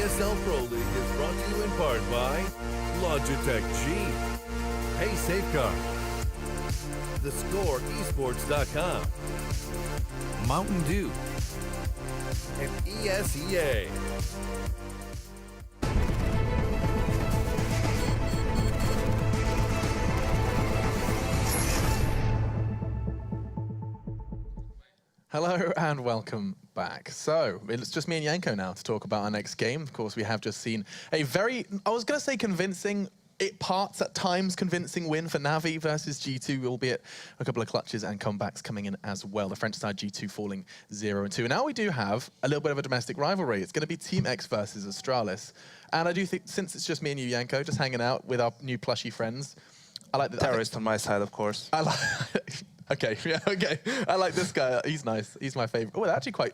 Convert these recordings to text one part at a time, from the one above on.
ESL Pro League is brought to you in part by Logitech G, Hey Safeguard, TheScoreEsports.com, Mountain Dew, and ESEA. Hello and welcome back. So, it's just me and Yanko now to talk about our next game. Of course, we have just seen a very, I was going to say convincing, parts at times convincing win for Navi versus G2, albeit a couple of clutches and comebacks coming in as well. The French side G2 falling 0-2. Now we do have a little bit of a domestic rivalry. It's going to be Team X versus Astralis. And I do think, since it's just me and you, Yanko, just hanging out with our new plushy friends, I like the terrorist on my side, of course. I like Okay, yeah, okay. I like this guy. He's nice. He's my favorite. Oh, they're actually quite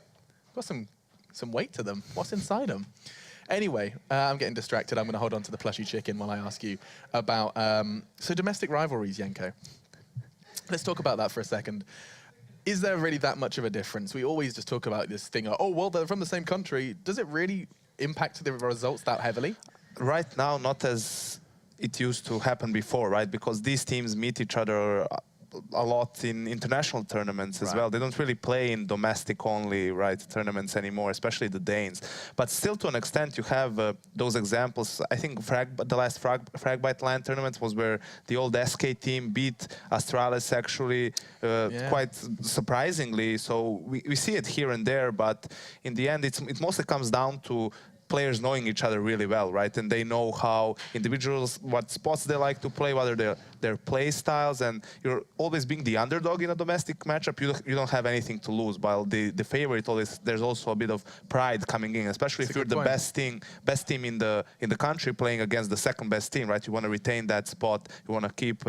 got some weight to them. What's inside them? Anyway, I'm getting distracted. I'm going to hold on to the plushy chicken while I ask you about so domestic rivalries, Yanko. Let's talk about that for a second. Is there really that much of a difference? We always just talk about this thing. Oh, well, they're from the same country. Does it really impact the results that heavily? Right now, not as it used to happen before, right? Because these teams meet each other a lot in international tournaments as well. They don't really play in domestic only tournaments anymore, especially the Danes. But still, to an extent, you have those examples. I think the last Fragbite LAN tournament was where the old SK team beat Astralis actually quite surprisingly. So we see it here and there, but in the end, it mostly comes down to players knowing each other really well, right? And they know how individuals, what spots they like to play, what are their play styles, and you're always being the underdog in a domestic matchup. You don't have anything to lose. While the favorite, always there's also a bit of pride coming in, especially if you're the best team in the country playing against the second best team, right? You want to retain that spot. You want to keep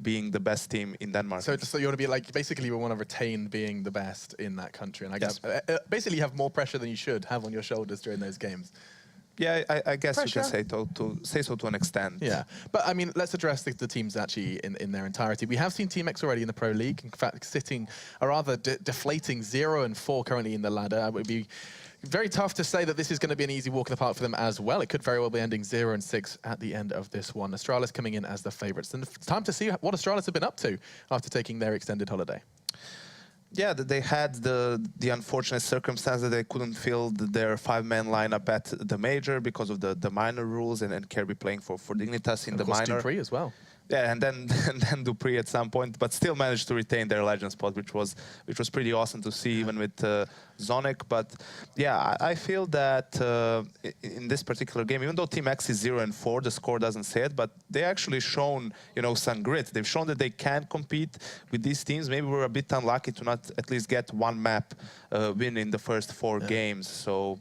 being the best team in Denmark. So you want to be like, basically, we want to retain being the best in that country, and I guess basically you have more pressure than you should have on your shoulders during those games. Yeah, I guess pressure. You can say so to an extent. Yeah, but I mean, let's address the teams actually in their entirety. We have seen Team X already in the Pro League, in fact, sitting a rather deflating 0-4 currently in the ladder. It would be very tough to say that this is going to be an easy walk in the park for them as well. It could very well be ending 0-6 at the end of this one. Astralis coming in as the favourites. And it's time to see what Astralis have been up to after taking their extended holiday. Yeah, they had the unfortunate circumstance that they couldn't field their 5-man lineup at the major because of the minor rules, and Kirby playing for Dignitas in the minor. Dupree as well. Yeah, and then Dupree at some point, but still managed to retain their legend spot, which was pretty awesome to see, even with Zonic. But yeah, I feel that in this particular game, even though Team X is 0-4, the score doesn't say it, but they actually shown some grit. They've shown that they can compete with these teams. Maybe we're a bit unlucky to not at least get one map win in the first 4 games. So.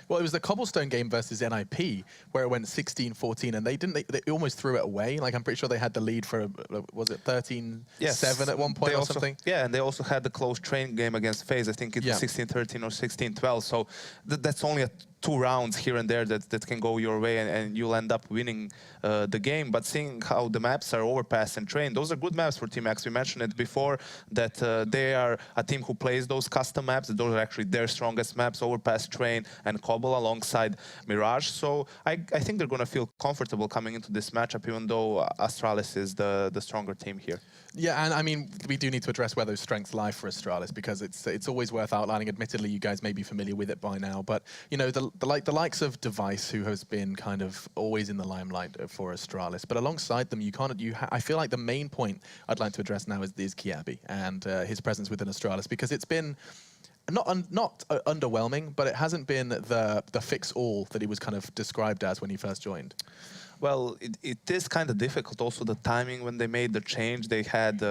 Well, it was the Cobblestone game versus NIP where it went 16-14, and they almost threw it away. Like, I'm pretty sure they had the lead for, was it 13-7 at one point or something? Yeah, and they also had the close train game against FaZe. I think it was 16-13 or 16-12. So that's only 2 rounds here and there that can go your way, and you'll end up winning the game. But seeing how the maps are Overpass and Train, those are good maps for Team X. We mentioned it before that they are a team who plays those custom maps. Those are actually their strongest maps, Overpass, Train, and Cobble alongside Mirage. So I think they're going to feel comfortable coming into this matchup, even though Astralis is the stronger team here. Yeah, and I mean, we do need to address where those strengths lie for Astralis, because it's always worth outlining. Admittedly, you guys may be familiar with it by now, but the likes of Device, who has been kind of always in the limelight for Astralis, but alongside them, I feel like the main point I'd like to address now is Kiabi and his presence within Astralis, because it's been not underwhelming, but it hasn't been the fix-all that he was kind of described as when he first joined. Well, it is kind of difficult. Also, the timing when they made the change, they had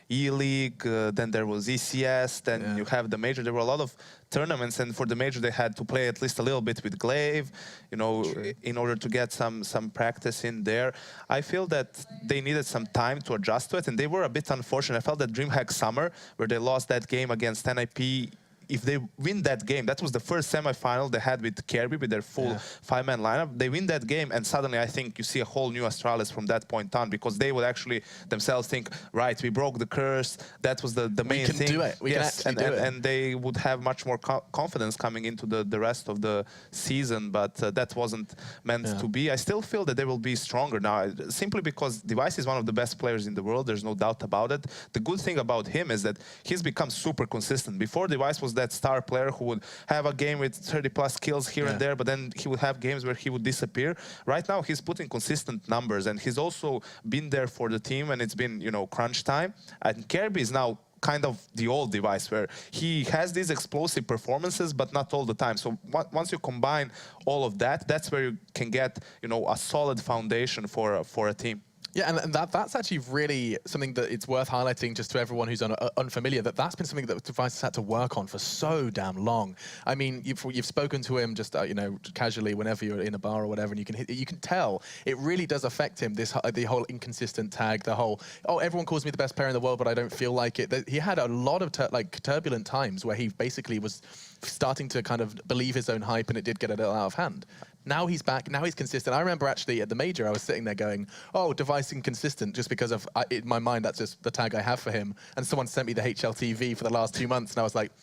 E-League, then there was ECS, then you have the major. There were a lot of tournaments, and for the major, they had to play at least a little bit with Glaive, in order to get some practice in there. I feel that they needed some time to adjust to it, and they were a bit unfortunate. I felt that DreamHack Summer, where they lost that game against NIP, if they win that game, that was the first semifinal they had with Kirby, with their full five-man lineup. They win that game, and suddenly I think you see a whole new Astralis from that point on, because they would actually themselves think, right, we broke the curse. That was the main thing. We can do it. We can actually do it. And they would have much more confidence coming into the rest of the season, but that wasn't meant to be. I still feel that they will be stronger now, simply because Device is one of the best players in the world. There's no doubt about it. The good thing about him is that he's become super consistent. Before, Device was that star player who would have a game with 30+ kills here and there, but then he would have games where he would disappear. Right now, he's putting consistent numbers, and he's also been there for the team when it's been, you know, crunch time. And Kirby is now kind of the old Device, where he has these explosive performances, but not all the time. So once you combine all of that, that's where you can get, you know, a solid foundation for a team. Yeah, and that's actually really something that it's worth highlighting just to everyone who's unfamiliar, that's been something that Device has had to work on for so damn long. I mean, you've spoken to him just, you know, casually whenever you're in a bar or whatever, and you can tell it really does affect him, the whole inconsistent tag, the whole, oh, everyone calls me the best player in the world, but I don't feel like it. He had a lot of turbulent times where he basically was starting to kind of believe his own hype, and it did get a little out of hand. Now he's back. Now he's consistent. I remember actually at the major, I was sitting there going, "Oh, Device inconsistent," just because of in my mind that's just the tag I have for him. And someone sent me the HLTV for the last 2 months, and I was like,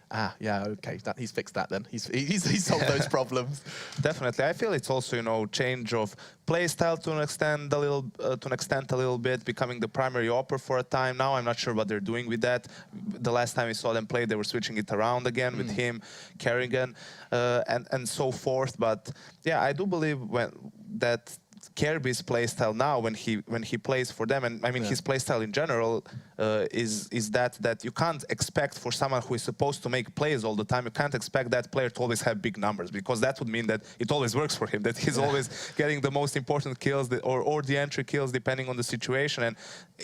"Ah, yeah, okay, he's fixed that then. He's solved those problems." Definitely, I feel it's also, you know, change of play style to an extent a little bit, becoming the primary opper for a time. Now I'm not sure what they're doing with that. The last time we saw them play, they were switching it around again with him, Kerrigan, and so forth. But yeah, I do believe that Kirby's playstyle now, when he plays for them, and I mean his playstyle in general, is that you can't expect for someone who is supposed to make plays all the time, you can't expect that player to always have big numbers, because that would mean that it always works for him, that he's always getting the most important kills or the entry kills depending on the situation. And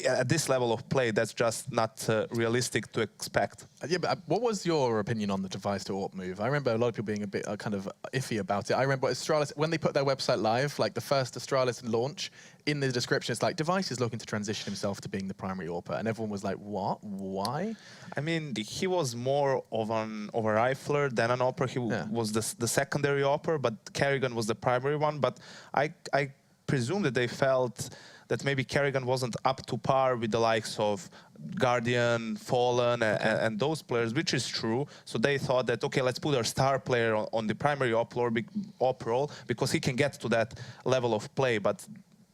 at this level of play, that's just not realistic to expect. Yeah, but what was your opinion on the Device to AWP move? I remember a lot of people being a bit kind of iffy about it. I remember Astralis, when they put their website live, like the first Astralis launch, in the description it's like, Device is looking to transition himself to being the primary AWPer, and everyone was like, what? Why? I mean, he was more of a rifler than an AWPer. He was the secondary AWPer, but Kerrigan was the primary one. But I presume that they felt that maybe Kerrigan wasn't up to par with the likes of Guardian, Fallen, and those players, which is true. So they thought that, okay, let's put our star player on the primary AWP role, because he can get to that level of play. But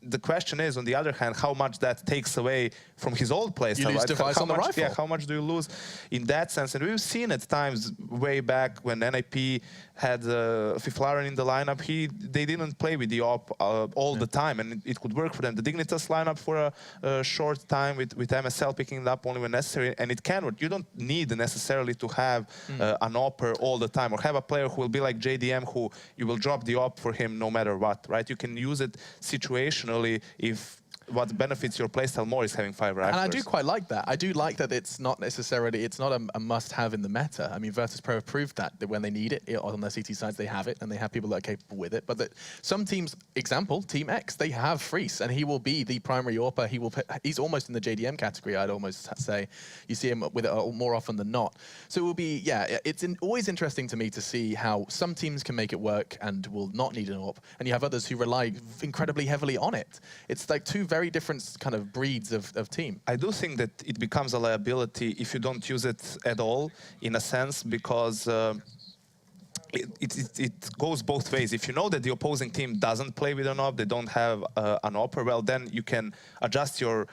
the question is, on the other hand, how much that takes away from his old playstyle. You lose Device on the rifle. Yeah, how much do you lose in that sense? And we've seen at times way back when NIP had Fiflaren in the lineup, they didn't play with the AWP all the time, and it could work for them. The Dignitas lineup for a short time with MSL picking it up only when necessary, and it can work. You don't need necessarily to have an AWPer all the time, or have a player who will be like JDM, who you will drop the AWP for him no matter what, right? You can use it situationally if what benefits your playstyle more is having 5 riflers. And I do quite like that. I do like that it's not necessarily, it's not a must-have in the meta. I mean, Virtus.Pro have proved that when they need it on their CT sides, they have it, and they have people that are capable with it. But that some teams, example, Team X, they have Freeze, and he will be the primary AWPer. He's almost in the JDM category, I'd almost say. You see him with it more often than not. So it will be, yeah, it's always interesting to me to see how some teams can make it work and will not need an AWP, and you have others who rely incredibly heavily on it. It's like two very different kind of breeds of team. I do think that it becomes a liability if you don't use it at all, in a sense, because it goes both ways. If you know that the opposing team doesn't play with an AWP, they don't have an AWPer, well, then you can adjust your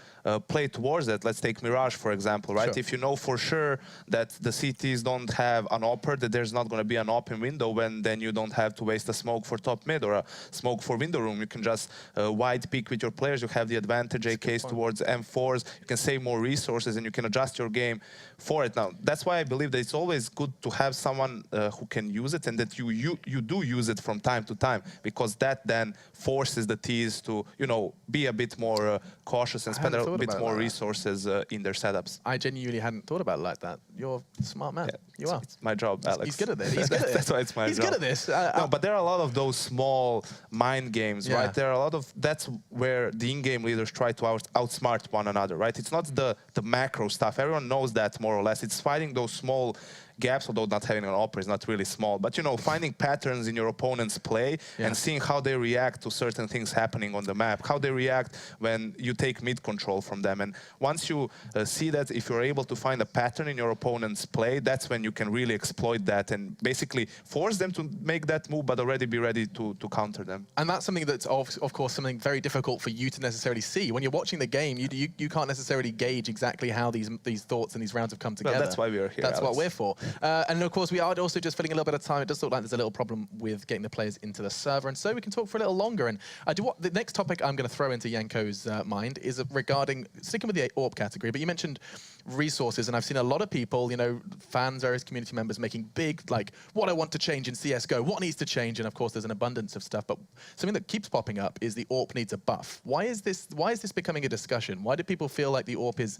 play towards that. Let's take Mirage, for example, right? Sure. If you know for sure that the CTs don't have an AWPer, that there's not going to be an AWP in window, then you don't have to waste a smoke for top mid or a smoke for window room. You can just wide peek with your players. You have the advantage AKs towards M4s. You can save more resources, and you can adjust your game for it. Now, that's why I believe that it's always good to have someone who can use it, and that you do use it from time to time, because that then forces the Ts to, you know, be a bit more cautious and spend a bit more resources in their setups. I genuinely hadn't thought about it like that. You're a smart man. Yeah, you are. It's my job, Alex. He's good at this. He's good at this. That's why it's my job. He's good at this. No, but there are a lot of those small mind games, right? There are a lot of, that's where the in-game leaders try to outsmart one another, right? It's not the macro stuff. Everyone knows that more or less. It's fighting those small gaps, although not having an AWP is not really small. But, you know, finding patterns in your opponent's play and seeing how they react to certain things happening on the map, how they react when you take mid control from them. And once you see that, if you're able to find a pattern in your opponent's play, that's when you can really exploit that and basically force them to make that move, but already be ready to counter them. And that's something that's, of course, something very difficult for you to necessarily see. When you're watching the game, you can't necessarily gauge exactly how these thoughts and these rounds have come together. Well, that's why we're here, That's Alex. what we're for. And of course, we are also just filling a little bit of time. It does look like there's a little problem with getting the players into the server, and so we can talk for a little longer. And the next topic I'm going to throw into Yanko's mind is regarding, sticking with the AWP category, but you mentioned resources, and I've seen a lot of people, you know, fans, various community members making big, like, what I want to change in CSGO, what needs to change, and of course there's an abundance of stuff, but something that keeps popping up is the AWP needs a buff. Why is this becoming a discussion? Why do people feel like the AWP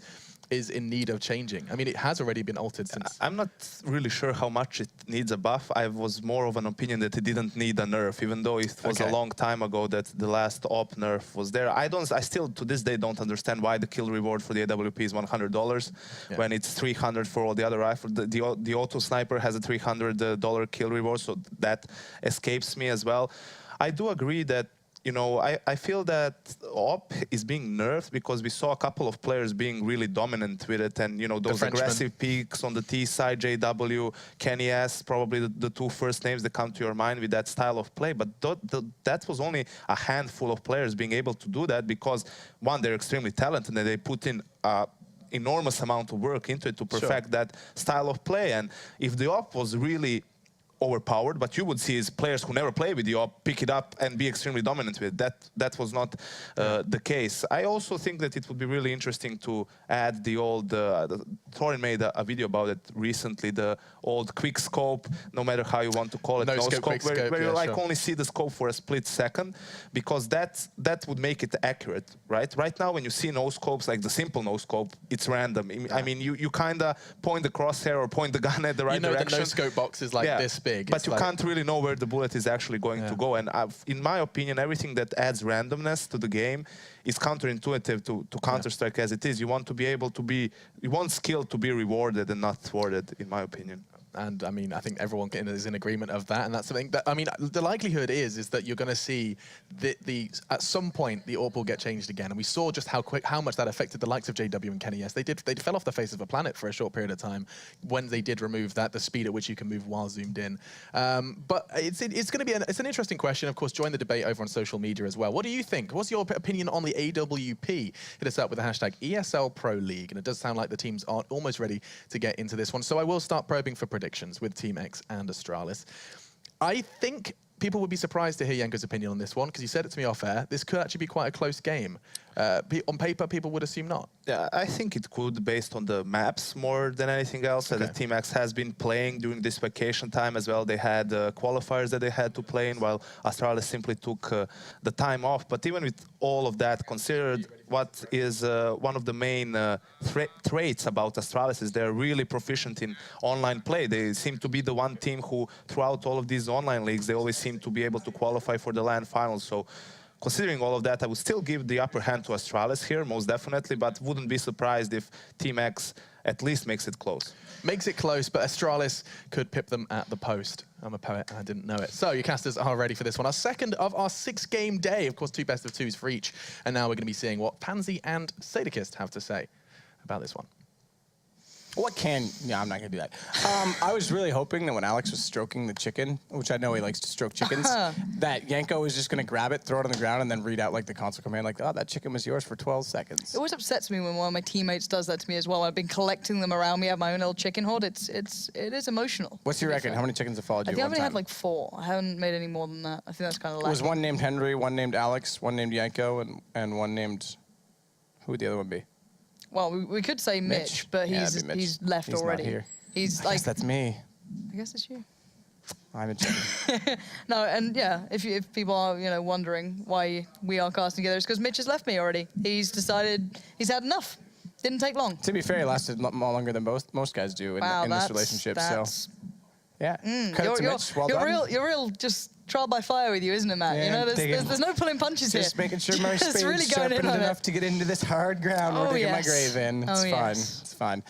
is in need of changing? I mean, it has already been altered since... I'm not really sure how much it needs a buff. I was more of an opinion that it didn't need a nerf, even though it was a long time ago that the last AWP nerf was there. I still, to this day, don't understand why the kill reward for the AWP is $100 when it's $300 for all the other rifles. The auto sniper has a $300 kill reward, so that escapes me as well. I do agree that, you know, I feel that AWP is being nerfed because we saw a couple of players being really dominant with it, and, you know, those aggressive peaks on the T side, JW, Kenny S, probably the two first names that come to your mind with that style of play. But that was only a handful of players being able to do that because, one, they're extremely talented and they put in enormous amount of work into it to perfect that style of play. And if the AWP was really overpowered, but you would see is players who never play with the AWP pick it up and be extremely dominant with it. That was not the case. I also think that it would be really interesting to add the old, Thorin made a video about it recently, the old quick scope, no matter how you want to call it, no scope, where you like only see the scope for a split second, because that would make it accurate, right? Right now, when you see no scopes, like the simple no scope, it's random. I mean, you kind of point the crosshair or point the gun at the right direction. The no scope box is like this big. But you can't really know where the bullet is actually going to go. And in my opinion, everything that adds randomness to the game is counterintuitive to Counter-Strike as it is. You want to be able to be, you want skill to be rewarded and not thwarted, in my opinion. And I mean, I think everyone is in agreement of that, and that's something that, I mean, the likelihood is that you're going to see at some point the AWP will get changed again, and we saw just how much that affected the likes of JW and Kenny S. They fell off the face of the planet for a short period of time when they did remove that, the speed at which you can move while zoomed in. But it's going to be it's an interesting question. Of course, join the debate over on social media as well. What do you think? What's your opinion on the AWP? Hit us up with the hashtag ESL Pro League, and it does sound like the teams are almost ready to get into this one. So I will start probing for predictions with Team X and Astralis. I think people would be surprised to hear Yanko's opinion on this one, because he said it to me off air. This could actually be quite a close game. On paper, people would assume not. Yeah, I think it could, based on the maps more than anything else. That Team X has been playing during this vacation time as well. They had qualifiers that they had to play in, while Astralis simply took the time off. But even with all of that considered, what is one of the main traits about Astralis is they're really proficient in online play. They seem to be the one team who, throughout all of these online leagues, they always seem to be able to qualify for the LAN finals. So, considering all of that, I would still give the upper hand to Astralis here, most definitely, but wouldn't be surprised if Team X at least makes it close. Makes it close, but Astralis could pip them at the post. I'm a poet, and I didn't know it. So, you casters are ready for this one. Our second of our 6-game day. Of course, 2 best of 2s for each. And now we're going to be seeing what Pansy and Sadakist have to say about this one. Yeah, I'm not going to do that. I was really hoping that when Alex was stroking the chicken, which I know he likes to stroke chickens, that Yanko was just going to grab it, throw it on the ground, and then read out like the console command, like, oh, that chicken was yours for 12 seconds. It always upsets me when one of my teammates does that to me as well. I've been collecting them around me. I have my own little chicken hoard. It is emotional. What's your reckon? How many chickens have followed you? I think I've only had like 4. I haven't made any more than that. I think that's kind of lacking. There was one named Henry, one named Alex, one named Yanko, and one named... Who would the other one be? Well, we could say Mitch, but he's left already. Not here. He's I guess that's me. I guess it's you. I'm a chicken. No, and yeah, if people are wondering why we are casting together, it's because Mitch has left me already. He's decided he's had enough. Didn't take long. To be fair, he lasted longer than most guys do in this relationship. So yeah, credit to Mitch. Well done. You're real just trial by fire with you, isn't it, Matt? Yeah, you know, there's no pulling punches here. Just making sure my Just spade's really going in sharpened on it. enough to get into this hard ground. We're digging my grave in. It's fine. It's fine.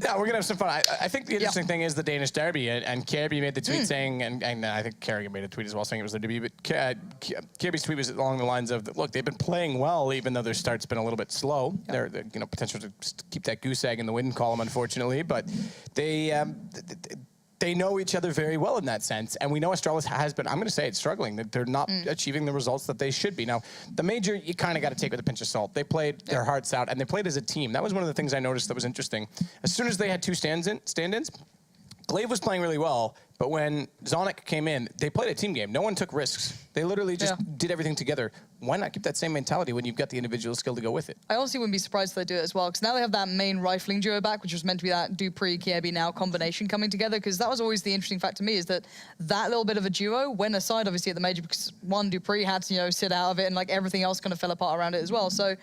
Yeah, we're gonna have some fun. I think the interesting thing is the Danish derby, and Kirby made the tweet saying, and I think Kerrigan made a tweet as well saying it was their debut, but Kirby's tweet was along the lines of, look, they've been playing well, even though their start's been a little bit slow. They're potential to keep that goose egg in the win column, unfortunately, but they know each other very well in that sense. And we know Astralis has been, I'm going to say it's struggling. They're not achieving the results that they should be. Now, the major, you kind of got to take with a pinch of salt. They played their hearts out, and they played as a team. That was one of the things I noticed that was interesting. As soon as they had two stand-ins, Glaive was playing really well, but when Zonic came in, they played a team game. No one took risks. They literally just did everything together. Why not keep that same mentality when you've got the individual skill to go with it? I honestly wouldn't be surprised if they do it as well, because now they have that main rifling duo back, which was meant to be that Dupree-Kiebi now combination coming together, because that was always the interesting fact to me, is that little bit of a duo went aside, obviously, at the major, because one, Dupree had to, sit out of it, and like everything else kind of fell apart around it as well. So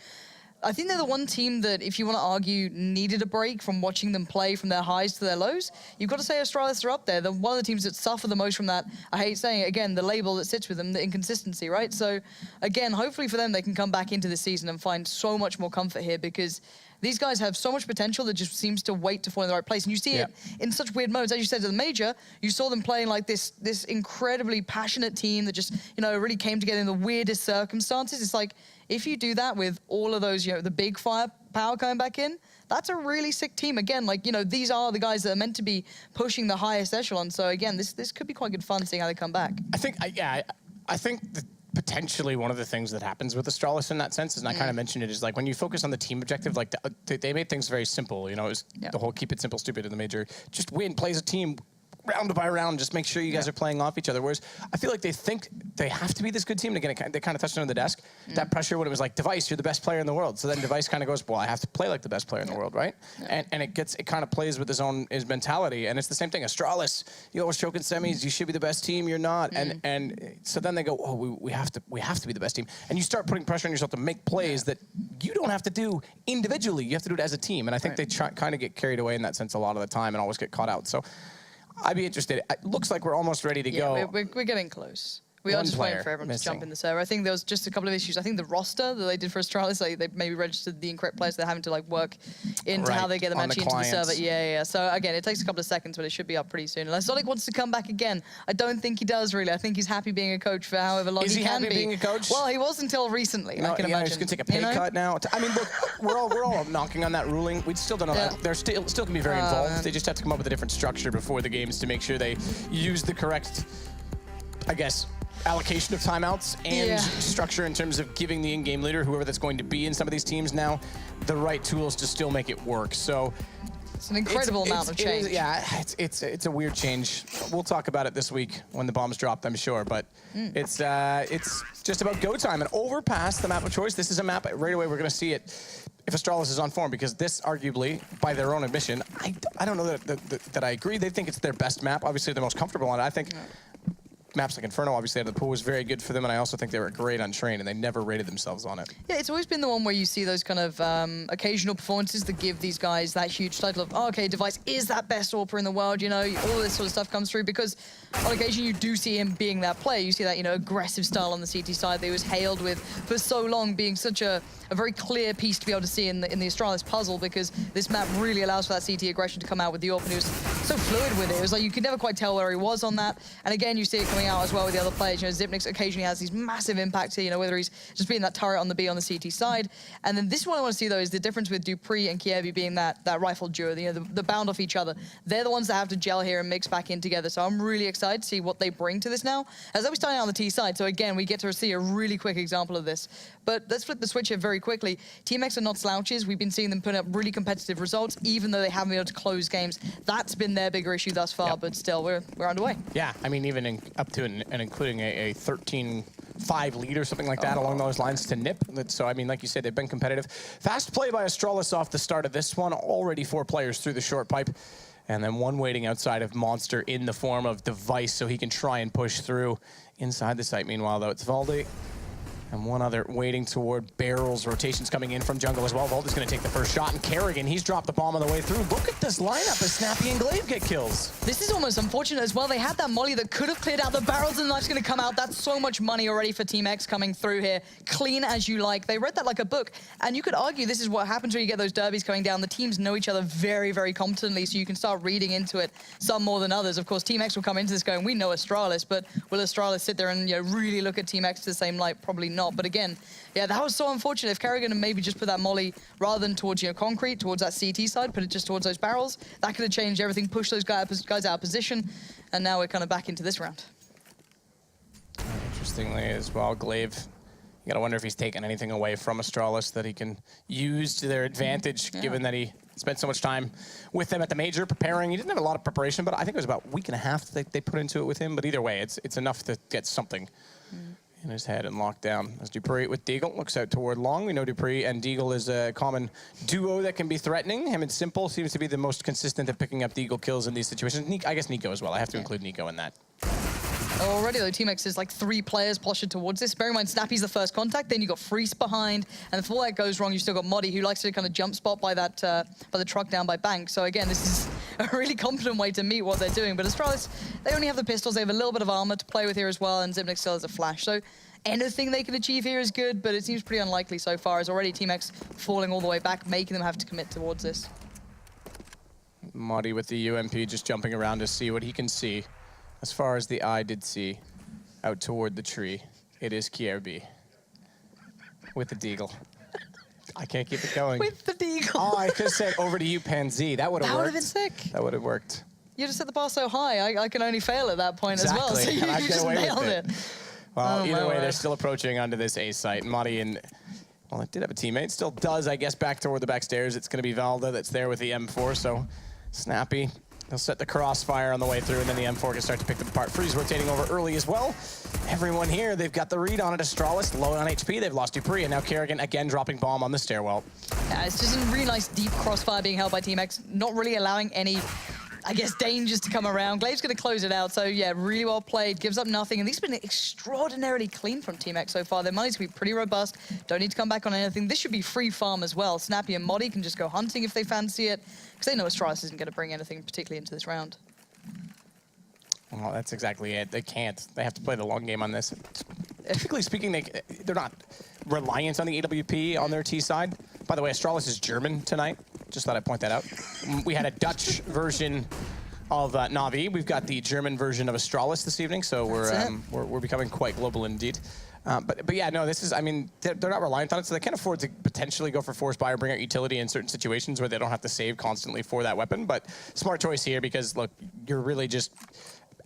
I think they're the one team that, if you want to argue, needed a break from watching them play from their highs to their lows. You've got to say Astralis are up there. They're one of the teams that suffer the most from that, I hate saying it again, the label that sits with them, the inconsistency, right? So, again, hopefully for them, they can come back into the season and find so much more comfort here, because these guys have so much potential that just seems to wait to fall in the right place. And you see it in such weird modes. As you said, at the major, you saw them playing like this incredibly passionate team that just, really came together in the weirdest circumstances. It's like, if you do that with all of those, the big firepower coming back in, that's a really sick team. Again, like, these are the guys that are meant to be pushing the highest echelon. So again, this could be quite good fun seeing how they come back. I think that potentially one of the things that happens with Astralis in that sense is, and I kind of mentioned it, is like when you focus on the team objective, like they made things very simple. It was the whole keep it simple, stupid in the major. Just win, play as a team, round by round, just make sure you guys are playing off each other. Whereas I feel like they think they have to be this good team. Again, they kind of touched on the desk. That pressure when it was like, Device, you're the best player in the world. So then Device kind of goes, well, I have to play like the best player in the world, right? And it kind of plays with his mentality. And it's the same thing. Astralis, we're choking semis. You should be the best team. You're not. And so then they go, oh, we have to be the best team. And you start putting pressure on yourself to make plays that you don't have to do individually. You have to do it as a team. And I think they kind of get carried away in that sense a lot of the time and always get caught out. So I'd be interested. It looks like we're almost ready to go. We're getting close. We are just waiting for everyone to jump in the server. I think there was just a couple of issues. I think the roster that they did for Astralis, they maybe registered the incorrect players. They're having to work into how they get the match into the server. Yeah. So again, it takes a couple of seconds, but it should be up pretty soon. Unless Sonic wants to come back again. I don't think he does really. I think he's happy being a coach for however long he can be. Is he happy being a coach? Well, he was until recently. I can imagine. He's going to take a pay cut now. I mean, look, we're all knocking on that ruling. We still don't know that. They're still can be very involved. They just have to come up with a different structure before the games to make sure they use the correct, I guess, allocation of timeouts and structure in terms of giving the in-game leader, whoever that's going to be in some of these teams now, the right tools to still make it work. So it's an incredible amount of change. It's a weird change. We'll talk about it this week when the bombs drop, I'm sure. But it's just about go time. And Overpass, the map of choice. This is a map right away. We're going to see it if Astralis is on form, because this arguably, by their own admission, I don't know that I agree. They think it's their best map. Obviously, they're most comfortable on it. I think maps like Inferno, obviously, out of the pool was very good for them, and I also think they were great on Train, and they never rated themselves on it. Yeah, it's always been the one where you see those kind of occasional performances that give these guys that huge title of, oh, okay, Device is that best AWPer in the world, all this sort of stuff comes through, because on occasion you do see him being that player. You see that, aggressive style on the CT side that he was hailed with for so long, being such a very clear piece to be able to see in the Astralis puzzle, because this map really allows for that CT aggression to come out with the AWP, and he was so fluid with it. It was like you could never quite tell where he was on that. And again, you see it coming out as well with the other players. Xyp9x occasionally has these massive impacts here, whether he's just being that turret on the B on the CT side. And then this one I want to see, though, is the difference with Dupree and Kiebi being that rifle duo, the bound off each other. They're the ones that have to gel here and mix back in together. So I'm really excited to see what they bring to this now. As I was starting out on the T side, so again, we get to see a really quick example of this. But let's flip the switch here very quickly. Team X are not slouches. We've been seeing them put up really competitive results, even though they haven't been able to close games. That's been their bigger issue thus far, but still, we're underway. Yeah, I mean, even up to and including a 13-5 lead or something like that along those lines to nip. So, I mean, like you said, they've been competitive. Fast play by Astralis off the start of this one. Already 4 players through the short pipe. And then one waiting outside of Monster in the form of Device, so he can try and push through inside the site. Meanwhile, though, it's Valde And one other waiting toward barrels. Rotations coming in from jungle as well. Volda's going to take the first shot, and Kerrigan, he's dropped the bomb on the way through. Look at this lineup as Snappy and Glaive get kills. This is almost unfortunate as well. They had that molly that could have cleared out the barrels, and the knife's going to come out. That's so much money already for Team X coming through here. Clean as you like. They read that like a book, and you could argue this is what happens when you get those derbies coming down. The teams know each other very, very competently, so you can start reading into it, some more than others. Of course, Team X will come into this going, we know Astralis, but will Astralis sit there and really look at Team X to the same light? Probably not. But again, yeah, that was so unfortunate. If Kerrigan had maybe just put that molly rather than towards concrete, towards that CT side, put it just towards those barrels, that could have changed everything, pushed those guys out of position, and now we're kind of back into this round. Interestingly as well, Glaive, you gotta wonder if he's taken anything away from Astralis that he can use to their advantage, given that he spent so much time with them at the major preparing. He didn't have a lot of preparation, but I think it was about a week and a half that they put into it with him. But either way, it's enough to get something in his head and locked down. As Dupree with Deagle looks out toward Long. We know Dupree and Deagle is a common duo that can be threatening. Him and Simple seems to be the most consistent at picking up Deagle kills in these situations. I guess Nico as well. I have to include Nico in that. Already though, Team X is like 3 players postured towards this. Bear in mind, Snappy's the first contact, then you got Freeze behind, and if all that goes wrong, you still got Moddy, who likes to kind of jump spot by that by the truck down by Bank. So again, this is a really competent way to meet what they're doing. But Astralis, they only have the pistols, they have a little bit of armor to play with here as well, and Zipnik still has a flash. So anything they can achieve here is good, but it seems pretty unlikely so far, as already Team X falling all the way back, making them have to commit towards this. Moddy with the UMP just jumping around to see what he can see. As far as the eye did see, out toward the tree, it is KRB with the Deagle. I can't keep it going. With the Deagle. Oh, I could have said over to you, Panzi. That would have worked. That would have been sick. That would have worked. You just set the bar so high, I can only fail at that point as well. So you just nailed it. Well, either way, word. they're still approaching onto this A site. Moddy and, well, it did have a teammate. Still does, I guess, back toward the back stairs. It's going to be Valda that's there with the M4, so Snappy. He'll set the crossfire on the way through, and then the M4 can start to pick them apart. Freeze rotating over early as well. Everyone here, they've got the read on it. Astralis low on HP. They've lost Dupree, and now Kerrigan again dropping bomb on the stairwell. Yeah, it's just a really nice deep crossfire being held by Team X, not really allowing any, I guess, dangers to come around. Glaive's going to close it out, so yeah, really well played. Gives up nothing, and these have been extraordinarily clean from Team X so far. Their money's going to be pretty robust. Don't need to come back on anything. This should be free farm as well. Snappy and Moddy can just go hunting if they fancy it, because they know Astralis isn't going to bring anything particularly into this round. Well, that's exactly it. They can't. They have to play the long game on this. Typically speaking, they're not reliant on the AWP on their T side. By the way, Astralis is German tonight. Just thought I'd point that out. We had a Dutch version of Navi. We've got the German version of Astralis this evening, so we're becoming quite global indeed. But yeah, no, this is, I mean, they're not reliant on it, so they can't afford to potentially go for force buy or bring out utility in certain situations where they don't have to save constantly for that weapon. But smart choice here because, look, you're really just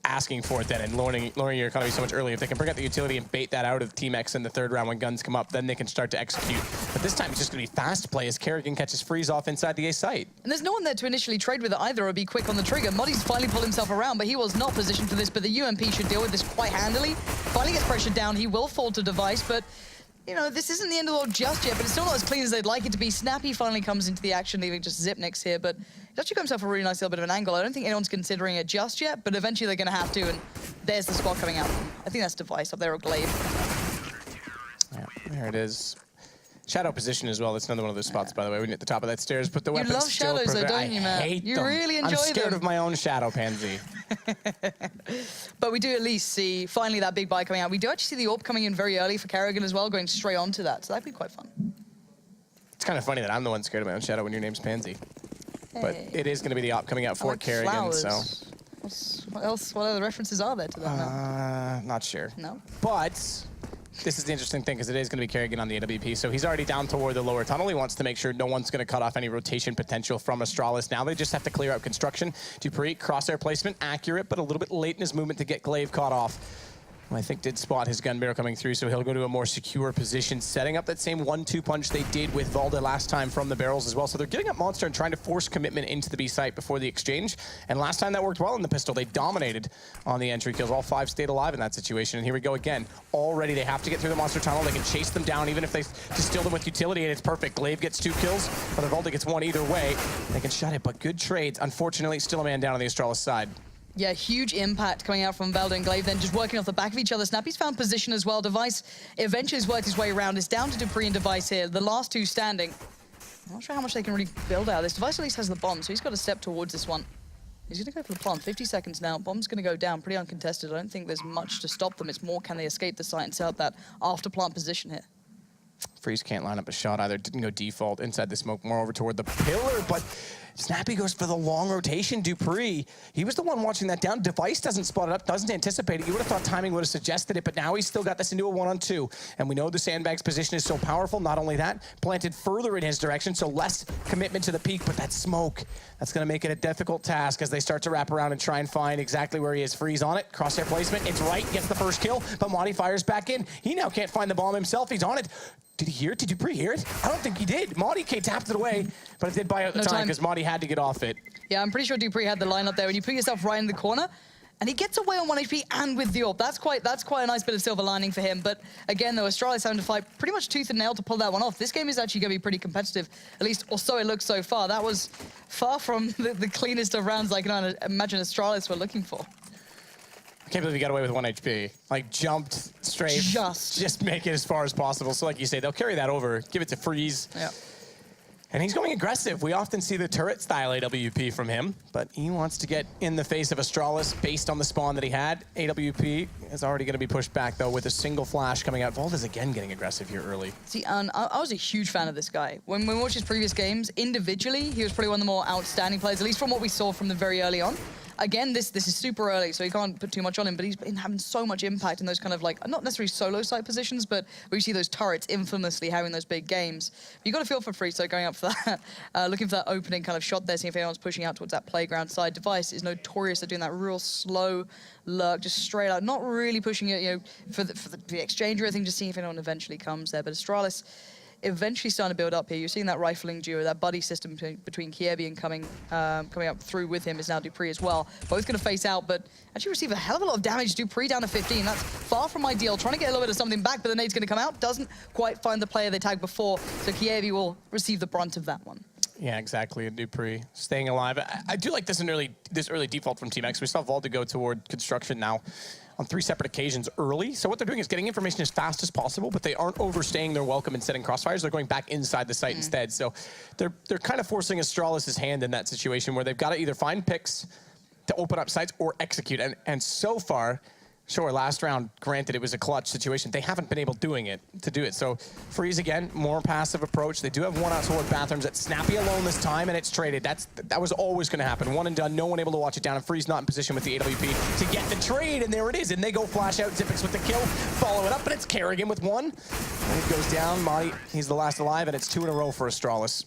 asking for it then and lowering your economy so much earlier. If they can bring out the utility and bait that out of Team X in the third round when guns come up, then they can start to execute. But this time it's just going to be fast play as Kerrigan catches Freeze off inside the A site. And there's no one there to initially trade with it either or be quick on the trigger. Moddy's finally pulled himself around, but he was not positioned for this, but the UMP should deal with this quite handily. Finally gets pressured down, he will fall to device, but you know, this isn't the end of the world just yet, but it's still not as clean as they'd like it to be. Snappy finally comes into the action, leaving just Zipniks here, but he's actually got himself a really nice little bit of an angle. I don't think anyone's considering it just yet, but eventually they're going to have to, and there's the spot coming out. I think that's Device up there, or Glaive. Yeah, there it is. Shadow position as well. That's another one of those spots, by the way. When you're at the top of that stairs, but the weapons still love shadows, though, don't you, Matt? I hate you them. really enjoy them. I'm scared of my own shadow, Pansy. But we do at least see finally that big buy coming out. We do actually see the AWP coming in very early for Kerrigan as well, going straight onto that. So that'd be quite fun. It's kind of funny that I'm the one scared of my own shadow when your name's Pansy. Hey. But it is going to be the AWP coming out for Kerrigan, flowers. So. What other references are there to that? Not sure. No. But this is the interesting thing because it is going to be Kerrigan on the AWP. So he's already down toward the lower tunnel. He wants to make sure no one's going to cut off any rotation potential from Astralis. Now they just have to clear out construction. Dupree, crosshair placement, accurate, but a little bit late in his movement to get Glaive caught off. I think did spot his gun barrel coming through, so he'll go to a more secure position, setting up that same 1-2 punch they did with Valda last time from the barrels as well. So they're getting up Monster and trying to force commitment into the B site before the exchange. And last time that worked well in the pistol. They dominated on the entry kills. All 5 stayed alive in that situation. And here we go again. Already they have to get through the Monster tunnel. They can chase them down even if they distill them with utility, and it's perfect. Glaive gets 2 kills, but Valda gets 1 either way. They can shut it, but good trades. Unfortunately, still a man down on the Astralis side. Yeah, huge impact coming out from Velda and Glaive, then just working off the back of each other. Snappy's found position as well. Device eventually has worked his way around. It's down to dupreeh and Device here, the last two standing. I'm not sure how much they can really build out of this. Device at least has the bomb, so he's got to step towards this one. He's going to go for the plant. 50 seconds now. Bomb's going to go down, pretty uncontested. I don't think there's much to stop them. It's more, can they escape the site and set up that after plant position here? Freeze can't line up a shot either. Didn't go default inside the smoke, more over toward the pillar, but Snappy goes for the long rotation. dupreeh, he was the one watching that down. Device doesn't spot it up, doesn't anticipate it. You would have thought timing would have suggested it, but now he's still got this into a 1-on-2. And we know the sandbag's position is so powerful. Not only that, planted further in his direction, so less commitment to the peak, but that smoke, that's going to make it a difficult task as they start to wrap around and try and find exactly where he is. Freeze on it, crosshair placement, it's right, gets the first kill, but Madi fires back in. He now can't find the bomb himself, he's on it. Did he hear it? Did dupreeh hear it? I don't think he did. Madi tapped it away, but it did buy out the time because Madi had to get off it. Yeah, I'm pretty sure dupreeh had the line up there. When you put yourself right in the corner, and he gets away on 1 HP and with the AWP. That's quite a nice bit of silver lining for him. But again, though, Astralis having to fight pretty much tooth and nail to pull that one off. This game is actually going to be pretty competitive, at least, or so it looks so far. That was far from the cleanest of rounds I can imagine Astralis were looking for. I can't believe he got away with 1 HP. Like, jumped straight. Just make it as far as possible. So like you say, they'll carry that over, give it to Freeze. Yeah. And he's going aggressive. We often see the turret-style AWP from him, but he wants to get in the face of Astralis based on the spawn that he had. AWP is already going to be pushed back, though, with a single flash coming out. Vault is again getting aggressive here early. See, I was a huge fan of this guy. When we watched his previous games, individually, he was probably one of the more outstanding players, at least from what we saw from the very early on. Again, this is super early, so you can't put too much on him, but he's been having so much impact in those kind of, like, not necessarily solo site positions, but where you see those turrets infamously having those big games. You got to feel for Free, so going up for that, looking for that opening kind of shot there, seeing if anyone's pushing out towards that playground side. Device is notorious at doing that real slow lurk, just straight out, not really pushing it, you know, for the exchange or anything, just seeing if anyone eventually comes there. But Astralis eventually starting to build up here. You're seeing that rifling duo, that buddy system between Kiebi and coming up through with him is now dupreeh as well. Both going to face out, but actually receive a hell of a lot of damage. dupreeh down to 15. That's far from ideal. Trying to get a little bit of something back, but the nade's going to come out. Doesn't quite find the player they tagged before, so Kiebi will receive the brunt of that one. Yeah, exactly, and dupreeh staying alive. I do like this early default from Team X. We saw Valda go toward construction now on 3 separate occasions early. So what they're doing is getting information as fast as possible, but they aren't overstaying their welcome and setting crossfires. They're going back inside the site instead. So they're kind of forcing Astralis' hand in that situation where they've got to either find picks to open up sites or execute. And so far, sure, last round, granted, it was a clutch situation. They haven't been able to do it. So Freeze, again, more passive approach. They do have one out toward bathrooms. It's Snappy alone this time, and it's traded. That was always going to happen. One and done, no one able to watch it down, and Freeze not in position with the AWP to get the trade, and there it is. And they go flash out, Zipix with the kill, follow it up, and it's Kerrigan with one. And it goes down. Madi, he's the last alive, and it's 2 in a row for Astralis.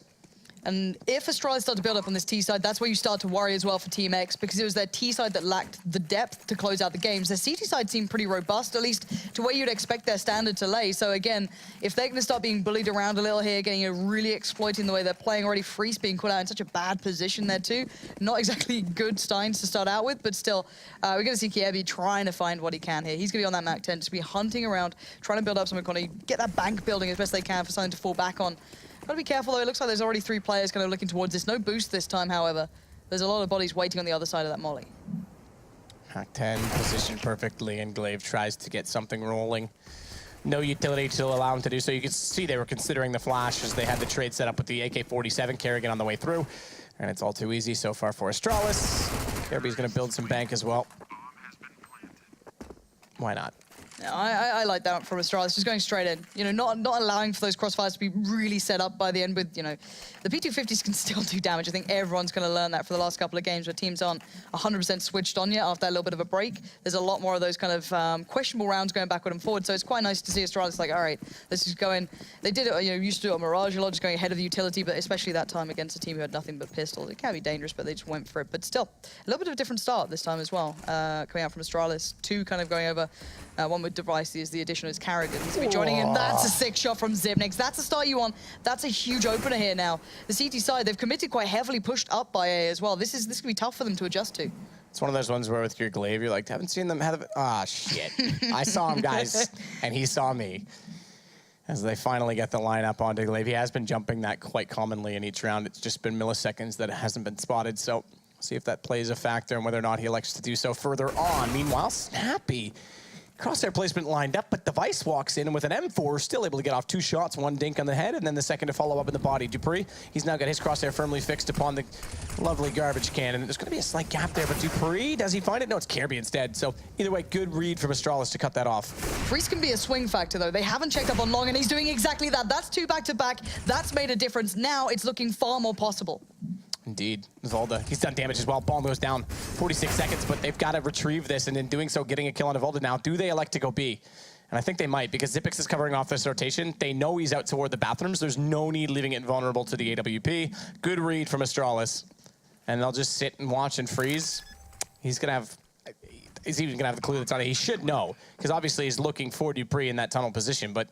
And if Astralis start to build up on this T side, that's where you start to worry as well for Team X, because it was their T side that lacked the depth to close out the games. Their CT side seemed pretty robust, at least to where you'd expect their standard to lay. So again, if they're going to start being bullied around a little here, really exploiting the way they're playing already, Freeze being caught out in such a bad position there too. Not exactly good signs to start out with, but still, we're going to see Kiebi trying to find what he can here. He's going to be on that Mac 10, just be hunting around, trying to build up some economy, get that bank building as best they can for something to fall back on. Gotta be careful though, it looks like there's already 3 players kind of looking towards this. No boost this time, however. There's a lot of bodies waiting on the other side of that molly. Hack 10 positioned perfectly, and Glaive tries to get something rolling. No utility to allow him to do so. You can see they were considering the flash as they had the trade set up with the AK-47 Kerrigan on the way through. And it's all too easy so far for Astralis. Kirby's gonna build some bank as well. Why not? Yeah, I like that from Astralis, just going straight in. You know, not allowing for those crossfires to be really set up by the end with, you know, the P250s can still do damage. I think everyone's going to learn that for the last couple of games where teams aren't 100% switched on yet after that little bit of a break. There's a lot more of those kind of questionable rounds going backward and forward, so it's quite nice to see Astralis like, all right, let's just go in. They did it, you know, used to do it on Mirage a lot, just going ahead of the utility, but especially that time against a team who had nothing but pistols. It can be dangerous, but they just went for it. But still, a little bit of a different start this time as well, coming out from Astralis. 2 kind of going over. One with Device is the addition is Kerrigan. He's going to be joining in. That's a sick shot from Zipnix. That's a start you want. That's a huge opener here now. The CT side, they've committed quite heavily, pushed up by A as well. This is going to be tough for them to adjust to. It's one of those ones where with your Glaive, you're like, haven't seen them have... Ah, shit. I saw him, guys, and he saw me. As they finally get the lineup onto Glaive. He has been jumping that quite commonly in each round. It's just been milliseconds that it hasn't been spotted, so See if that plays a factor and whether or not he elects to do so further on. Meanwhile, Snappy. Crosshair placement lined up, but Device walks in and with an M4, still able to get off 2 shots, 1 dink on the head, and then the second to follow up in the body. Dupree, he's now got his crosshair firmly fixed upon the lovely garbage can, and there's going to be a slight gap there, but Dupree, does he find it? No, it's Kirby instead. So either way, good read from Astralis to cut that off. Freeze can be a swing factor, though. They haven't checked up on Long, and he's doing exactly that. That's 2 back-to-back. That's made a difference. Now it's looking far more possible. Indeed. Volda, he's done damage as well. Bomb goes down. 46 seconds, but they've got to retrieve this, and in doing so, getting a kill on Volda now. Do they elect to go B? And I think they might, because Zipix is covering off this rotation. They know he's out toward the bathrooms. There's no need leaving it vulnerable to the AWP. Good read from Astralis. And they'll just sit and watch and freeze. He's going to have... Is he even going to have the clue that's on it? He should know, because obviously he's looking for Dupree in that tunnel position, but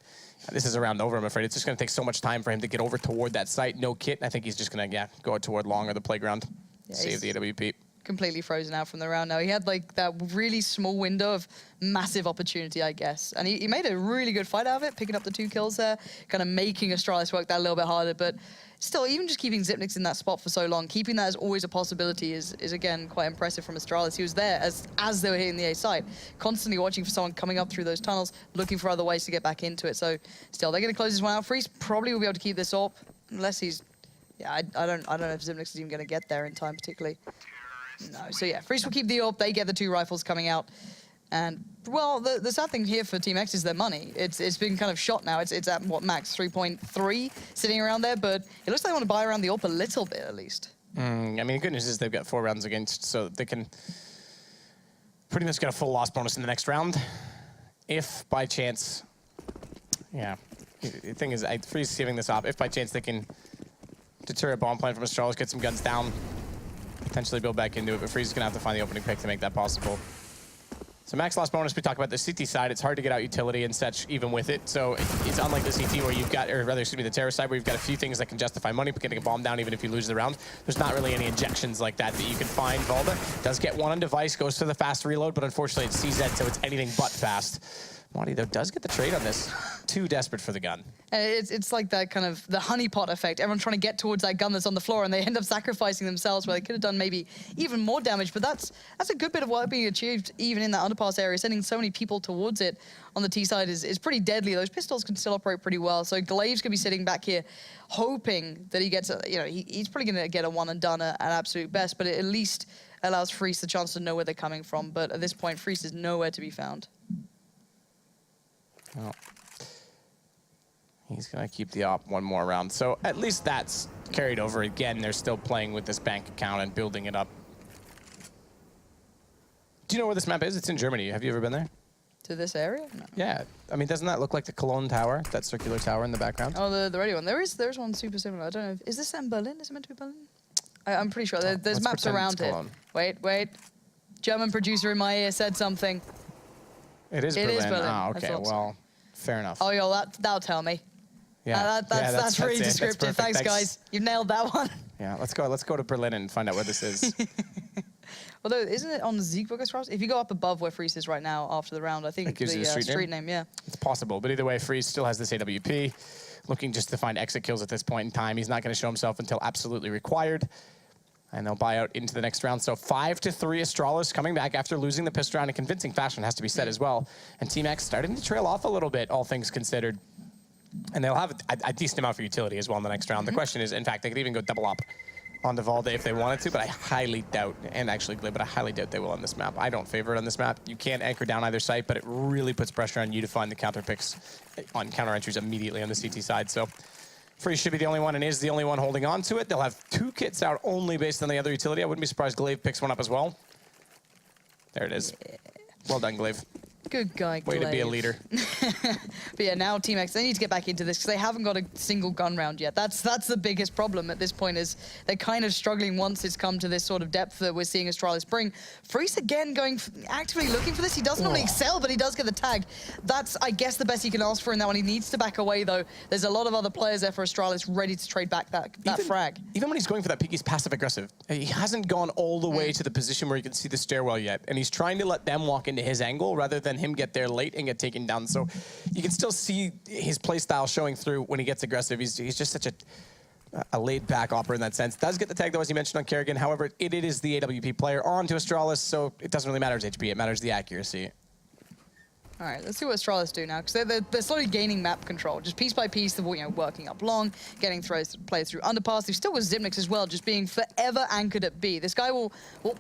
this is a round over, I'm afraid. It's just going to take so much time for him to get over toward that site. No kit. I think he's just going to, go toward Long or the playground. Yeah, save the AWP. Completely frozen out from the round now. He had like that really small window of massive opportunity, I guess. And he made a really good fight out of it, picking up the 2 kills there, kind of making Astralis work that a little bit harder. But still, even just keeping Zipnix in that spot for so long, keeping that as always a possibility is again, quite impressive from Astralis. He was there as they were hitting the A site, constantly watching for someone coming up through those tunnels, looking for other ways to get back into it. So still, they're going to close this one out. Freeze probably will be able to keep this up, unless he's... Yeah, I don't know if Zipnix is even going to get there in time, particularly. No, so yeah, Freeze will keep the AWP. They get the 2 rifles coming out. And, well, the sad thing here for Team X is their money. It's been kind of shot now. It's at, what, max 3.3 sitting around there, but it looks like they want to buy around the AWP a little bit, at least. I mean, the good news is they've got 4 rounds against, so they can pretty much get a full loss bonus in the next round. If, by chance... Yeah. The thing is, Freeze is giving this off. If, by chance, they can deter a bomb plan from Astralis, get some guns down, potentially build back into it, but Freeze is going to have to find the opening pick to make that possible. So max loss bonus, we talked about the CT side. It's hard to get out utility and such even with it. So it's unlike the CT where you've got, or rather, excuse me, the terror side where you've got a few things that can justify money, but getting a bomb down even if you lose the round. There's not really any injections like that you can find. Volda does get 1 on Device, goes for the fast reload, but unfortunately it's CZ, so it's anything but fast. Wadi, though, does get the trade on this. Too desperate for the gun. It's like that kind of the honeypot effect. Everyone's trying to get towards that gun that's on the floor, and they end up sacrificing themselves where they could have done maybe even more damage. But that's a good bit of work being achieved, even in that underpass area. Sending so many people towards it on the T side is pretty deadly. Those pistols can still operate pretty well. So Glaive's going to be sitting back here, hoping that he gets, he's probably going to get a 1 and done at absolute best, but it at least allows Freeze the chance to know where they're coming from. But at this point, Freeze is nowhere to be found. Well, he's going to keep the AWP 1 more round. So at least that's carried over. Again, they're still playing with this bank account and building it up. Do you know where this map is? It's in Germany. Have you ever been there? To this area? No. Yeah. I mean, doesn't that look like the Cologne Tower, that circular tower in the background? Oh, the ready one. There's one super similar. I don't know. Is this in Berlin? Is it meant to be Berlin? I'm pretty sure. There's maps around it. Wait. German producer in my ear said something. It is Berlin. It is Berlin. Ah, okay. Well, fair enough. Oh, yo, that'll tell me. Yeah. That's really descriptive. Thanks, guys. You've nailed that one. Yeah, let's go to Berlin and find out where this is. Although, isn't it on Siegburgerstrasse? If you go up above where Freeze is right now after the round, I think gives you the street name, yeah. It's possible, but either way, Freeze still has this AWP. Looking just to find exit kills at this point in time. He's not going to show himself until absolutely required. And they'll buy out into the next round. So 5-3 Astralis coming back after losing the pistol round in convincing fashion, has to be said as well. And Team X starting to trail off a little bit, all things considered. And they'll have a decent amount for utility as well in the next round. The question is, in fact, they could even go double up on Valda if they wanted to, but I highly doubt, and actually Glib, but I highly doubt they will on this map. I don't favor it on this map. You can't anchor down either site, but it really puts pressure on you to find the counter picks on counter entries immediately on the CT side. So Freeze should be the only one and is the only one holding on to it. They'll have 2 kits out only based on the other utility. I wouldn't be surprised Glaive picks one up as well. There it is. Well done, Glaive. Good guy, Way Glaive. to be a leader. But yeah, now Team X, they need to get back into this because they haven't got a single gun round yet. That's the biggest problem at this point, is they're kind of struggling once it's come to this sort of depth that we're seeing Astralis bring. Freeze again actively looking for this. He doesn't normally excel, but he does get the tag. That's, I guess, the best he can ask for in that one. He needs to back away, though. There's a lot of other players there for Astralis ready to trade back that frag. Even when he's going for that peek, he's passive-aggressive. He hasn't gone all the way to the position where you can see the stairwell yet, and he's trying to let them walk into his angle rather than him get there late and get taken down. So you can still see his play style showing through when he gets aggressive. He's just such a a laid-back opera in that sense. Does get the tag, though, as you mentioned on Kerrigan. However, it is the AWP player on to Astralis, so it doesn't really matter his HP. It matters the accuracy. All right, let's see what Astralis do now, because they're slowly gaining map control. Just piece by piece, they're working up long, getting players through underpass. They've still got Zipnix as well, just being forever anchored at B. This guy will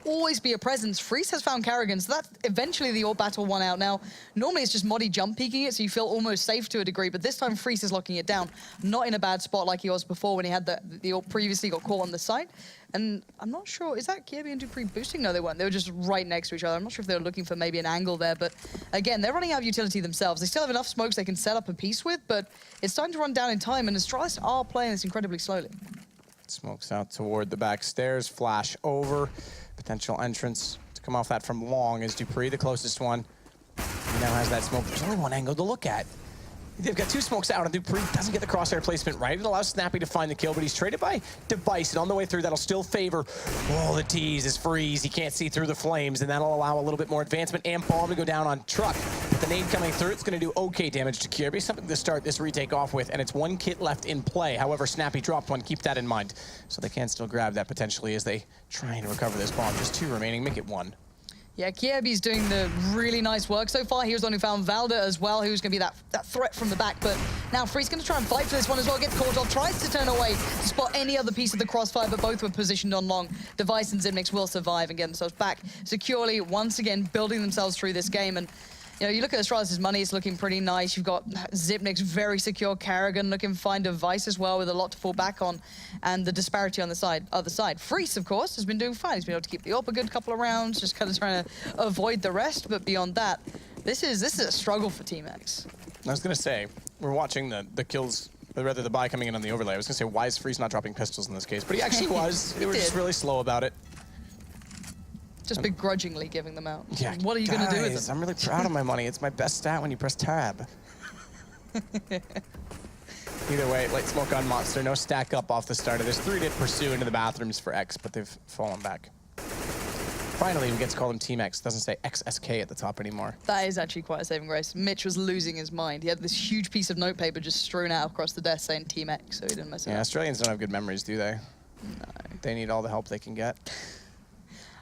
always be a presence. Freeze has found Kerrigan, so that's eventually the AWP battle one out now. Normally it's just Modi jump peeking it, so you feel almost safe to a degree, but this time Freeze is locking it down. Not in a bad spot like he was before when he had the AWP previously got caught on the side. And I'm not sure, is that Kiebi and Dupree boosting? No, they weren't. They were just right next to each other. I'm not sure if they were looking for maybe an angle there, but again, they're running out of utility themselves. They still have enough smokes they can set up a piece with, but it's starting to run down in time, and Astralis are playing this incredibly slowly. Smokes out toward the back stairs, flash over. Potential entrance to come off that from long is Dupree, the closest one. He now has that smoke. There's only one angle to look at. They've got two smokes out, and Dupree doesn't get the crosshair placement right. It allows Snappy to find the kill, but he's traded by Device, and on the way through, that'll still favor. Oh, the tease is Freeze. He can't see through the flames, and that'll allow a little bit more advancement and bomb to go down on Truck. With the nade coming through, it's going to do okay damage to Kirby, something to start this retake off with, and it's one kit left in play. However, Snappy dropped one. Keep that in mind. So they can still grab that potentially as they try and recover this bomb. Just two remaining. Make it one. Yeah, Kiebi's doing the really nice work so far. He was the one who found Valda as well, who's going to be that threat from the back. But now Free's going to try and fight for this one as well. Gets caught off, tries to turn away to spot any other piece of the crossfire, but both were positioned on long. Device and Zipnix will survive and get themselves back securely, once again building themselves through this game. And you look at Astralis' money, it's looking pretty nice. You've got Zipnix very secure, Kerrigan looking fine, Device as well with a lot to fall back on, and the disparity on the other side. Freeze, of course, has been doing fine. He's been able to keep the AWP a good couple of rounds, just kind of trying to avoid the rest, but beyond that, this is a struggle for Team X. I was going to say, we're watching the kills, or rather the buy coming in on the overlay. I was going to say, why is Freeze not dropping pistols in this case? But he actually was. They were just really slow about it. Just begrudgingly giving them out. Yeah, what are you going to do with them? I'm really proud of my money. It's my best stat when you press tab. Either way, light smoke on Monster. No stack up off the start of this. 3 to pursue into the bathrooms for X, but they've fallen back. Finally, we get to call them Team X. Doesn't say XSK at the top anymore. That is actually quite a saving grace. Mitch was losing his mind. He had this huge piece of notepaper just strewn out across the desk saying Team X, so he didn't mess it up. Yeah, Australians don't have good memories, do they? No. They need all the help they can get.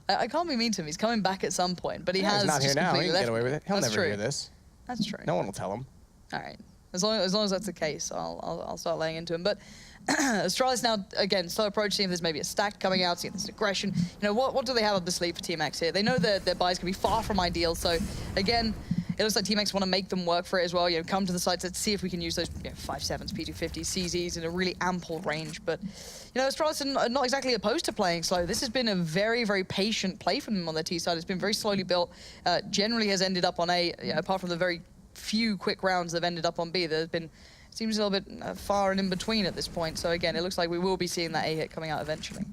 I can't be mean to him. He's coming back at some point, but he has. He's not here just now. He completely can get left away with it. He'll That's never true. hear this. That's true. No one will tell him. All right. As long as that's the case, I'll start laying into him. But Astralis now, again, slow approach, seeing if there's maybe a stack coming out, seeing if there's aggression. What do they have up the sleeve for Team X here? They know their buys can be far from ideal, so again, it looks like Team X want to make them work for it as well. Come to the site to see if we can use those 5.7s, P250s, CZs in a really ample range. But Astralis are not exactly opposed to playing slow. This has been a very, very patient play from them on their T side. It's been very slowly built. Generally has ended up on A, apart from the very few quick rounds that have ended up on B. There's been, seems a little bit far and in between at this point. So again, it looks like we will be seeing that A hit coming out eventually.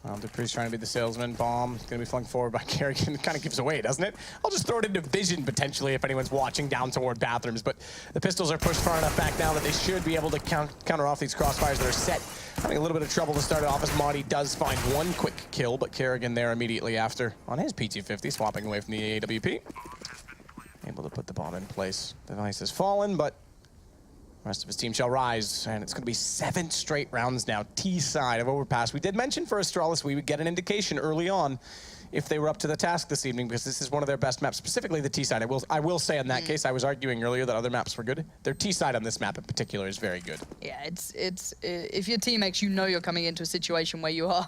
Well, Dupree's trying to be the salesman. Bomb going to be flung forward by Kerrigan. It kind of gives away, doesn't it? I'll just throw it into vision, potentially, if anyone's watching down toward bathrooms. But the pistols are pushed far enough back now that they should be able to counter off these crossfires that are set. Having a little bit of trouble to start it off as Modi does find one quick kill, but Kerrigan there immediately after on his P250, swapping away from the AWP. Able to put the bomb in place. Device has fallen, but the rest of his team shall rise, and it's going to be 7 straight rounds now. T side of Overpass. We did mention for Astralis we would get an indication early on if they were up to the task this evening, because this is one of their best maps, specifically the T side. I will say in that case, I was arguing earlier that other maps were good. Their T side on this map in particular is very good. Yeah, it's if you're Team X, you're coming into a situation where you are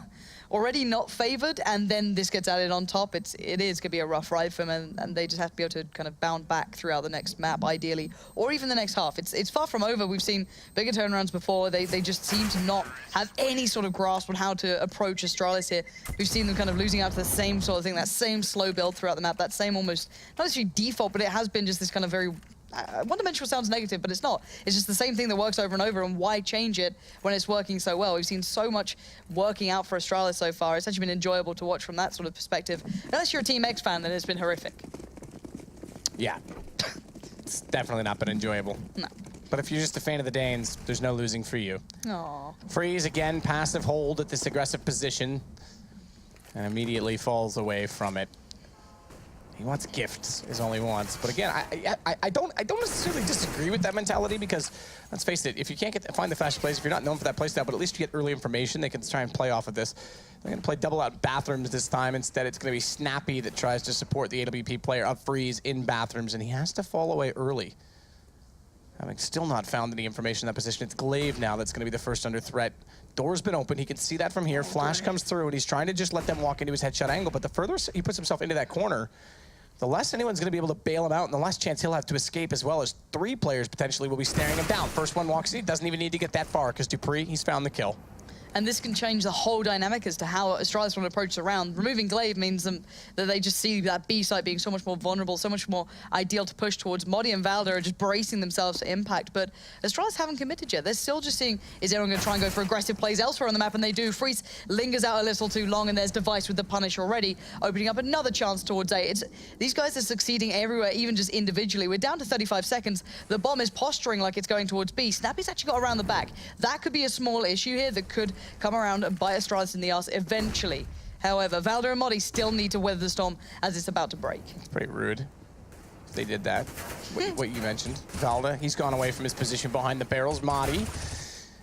already not favored, and then this gets added on top. It is going to be a rough ride for them, and they just have to be able to kind of bound back throughout the next map, ideally, or even the next half. It's far from over. We've seen bigger turnarounds before. They just seem to not have any sort of grasp on how to approach Astralis here. We've seen them kind of losing out to the same sort of thing, that same slow build throughout the map, that same almost, not necessarily default, but it has been just this kind of very one-dimensional sounds negative, but it's not. It's just the same thing that works over and over, and why change it when it's working so well? We've seen so much working out for Astralis so far. It's actually been enjoyable to watch from that sort of perspective. Unless you're a Team X fan, then it's been horrific. Yeah. It's definitely not been enjoyable. No. But if you're just a fan of the Danes, there's no losing for you. Aww. Freeze, again, passive hold at this aggressive position, and immediately falls away from it. He wants gifts, is all he wants. But again, I don't necessarily disagree with that mentality because, let's face it, if you can't find the fastest place, if you're not known for that playstyle, but at least you get early information, they can try and play off of this. They're going to play double out Bathrooms this time. Instead, it's going to be Snappy that tries to support the AWP player up freeze in Bathrooms, and he has to fall away early. Having still not found any information in that position, it's Glaive now that's going to be the first under threat. Door's been open. He can see that from here. Flash comes through, and he's trying to just let them walk into his headshot angle, but the further he puts himself into that corner, the less anyone's going to be able to bail him out, and the less chance he'll have to escape, as well as 3 players potentially will be staring him down. First one walks in, doesn't even need to get that far, because Dupree, he's found the kill. And this can change the whole dynamic as to how Astralis want to approach the round. Removing Glaive means that they just see that B site being so much more vulnerable, so much more ideal to push towards. Modi and Valda are just bracing themselves for impact, but Astralis haven't committed yet. They're still just seeing, is anyone going to try and go for aggressive plays elsewhere on the map? And they do. Freeze lingers out a little too long, and there's Device with the punish already, opening up another chance towards A. These guys are succeeding everywhere, even just individually. We're down to 35 seconds. The bomb is posturing like it's going towards B. Snappy's actually got around the back. That could be a small issue here that could come around and bite Astralis in the arse eventually. However, Valda and Modi still need to weather the storm as it's about to break. It's pretty rude. They did that. What you mentioned. Valda, he's gone away from his position behind the barrels. Modi,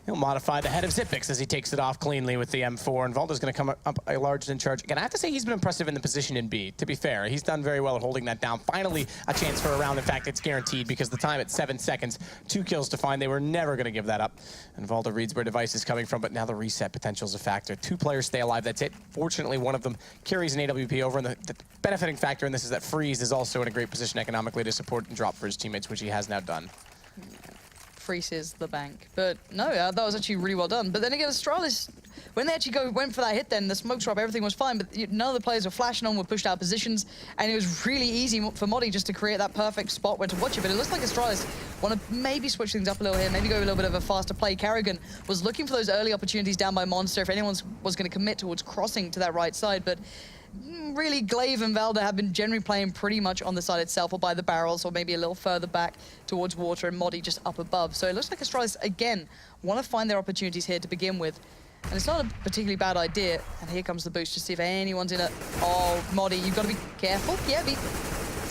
he'll modify the head of Zipix as he takes it off cleanly with the M4, and Valda's going to come up a large in charge. Again, I have to say he's been impressive in the position in B. To be fair, he's done very well at holding that down. Finally, a chance for a round. In fact, it's guaranteed because the time at 7 seconds, 2 kills to find. They were never going to give that up. And Valda reads where Device is coming from, but now the reset potential is a factor. 2 players stay alive, that's it. Fortunately, one of them carries an AWP over, and the benefiting factor in this is that Freeze is also in a great position economically to support and drop for his teammates, which he has now done. Freezes the bank. But no, that was actually really well done. But then again, Astralis, when they actually went for that hit, then the smoke drop, everything was fine, but none of the players were flashing on, were pushed out positions, and it was really easy for Modi just to create that perfect spot where to watch it. But it looks like Astralis want to maybe switch things up a little here, maybe go a little bit of a faster play. Carrigan was looking for those early opportunities down by Monster if anyone was going to commit towards crossing to that right side, but really, Glaive and Valda have been generally playing pretty much on the side itself or by the barrels or maybe a little further back towards water, and Modi just up above. So it looks like Astralis, again, want to find their opportunities here to begin with. And it's not a particularly bad idea. And here comes the boost to see if anyone's in it. Oh, Modi, you've got to be careful. Yeah, he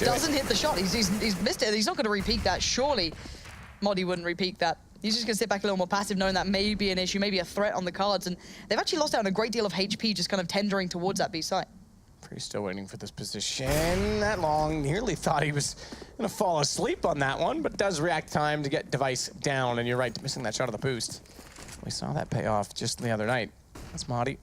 doesn't hit the shot. He's missed it. He's not going to repeat that. Surely Modi wouldn't repeat that. He's just going to sit back a little more passive, knowing that may be an issue, maybe a threat on the cards. And they've actually lost out on a great deal of HP just kind of tendering towards that B site. He's still waiting for this position that long. Nearly thought he was going to fall asleep on that one, but does react time to get Device down. And you're right, missing that shot of the boost. We saw that pay off just the other night. That's Modi.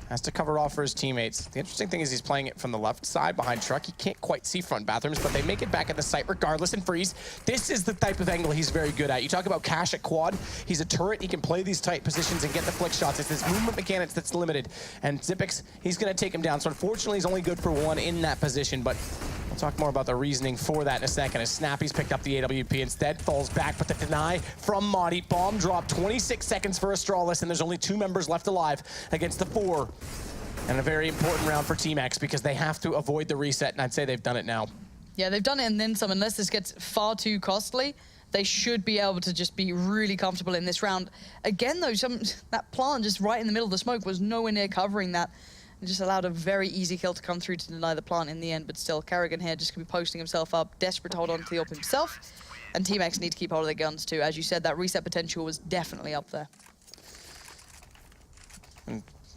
Has to cover off for his teammates. The interesting thing is he's playing it from the left side behind Truck. He can't quite see front Bathrooms, but they make it back at the site regardless and Freeze. This is the type of angle he's very good at. You talk about Cash at quad. He's a turret. He can play these tight positions and get the flick shots. It's his movement mechanics that's limited. And Zipix, he's going to take him down. So unfortunately, he's only good for 1 in that position, but we'll talk more about the reasoning for that in a second. As Snappy's picked up the AWP instead, falls back, but the deny from Modi. Bomb drop, 26 seconds for Astralis, and there's only 2 members left alive against the 4. And a very important round for Team X because they have to avoid the reset, and I'd say they've done it now. Yeah, they've done it and then some. Unless this gets far too costly, they should be able to just be really comfortable in this round. Again, though, that plant just right in the middle of the smoke was nowhere near covering that. It just allowed a very easy kill to come through to deny the plant in the end, but still, Carrigan here just going to be posting himself up, desperate to hold on to the AWP himself. And Team X need to keep hold of their guns too. As you said, that reset potential was definitely up there.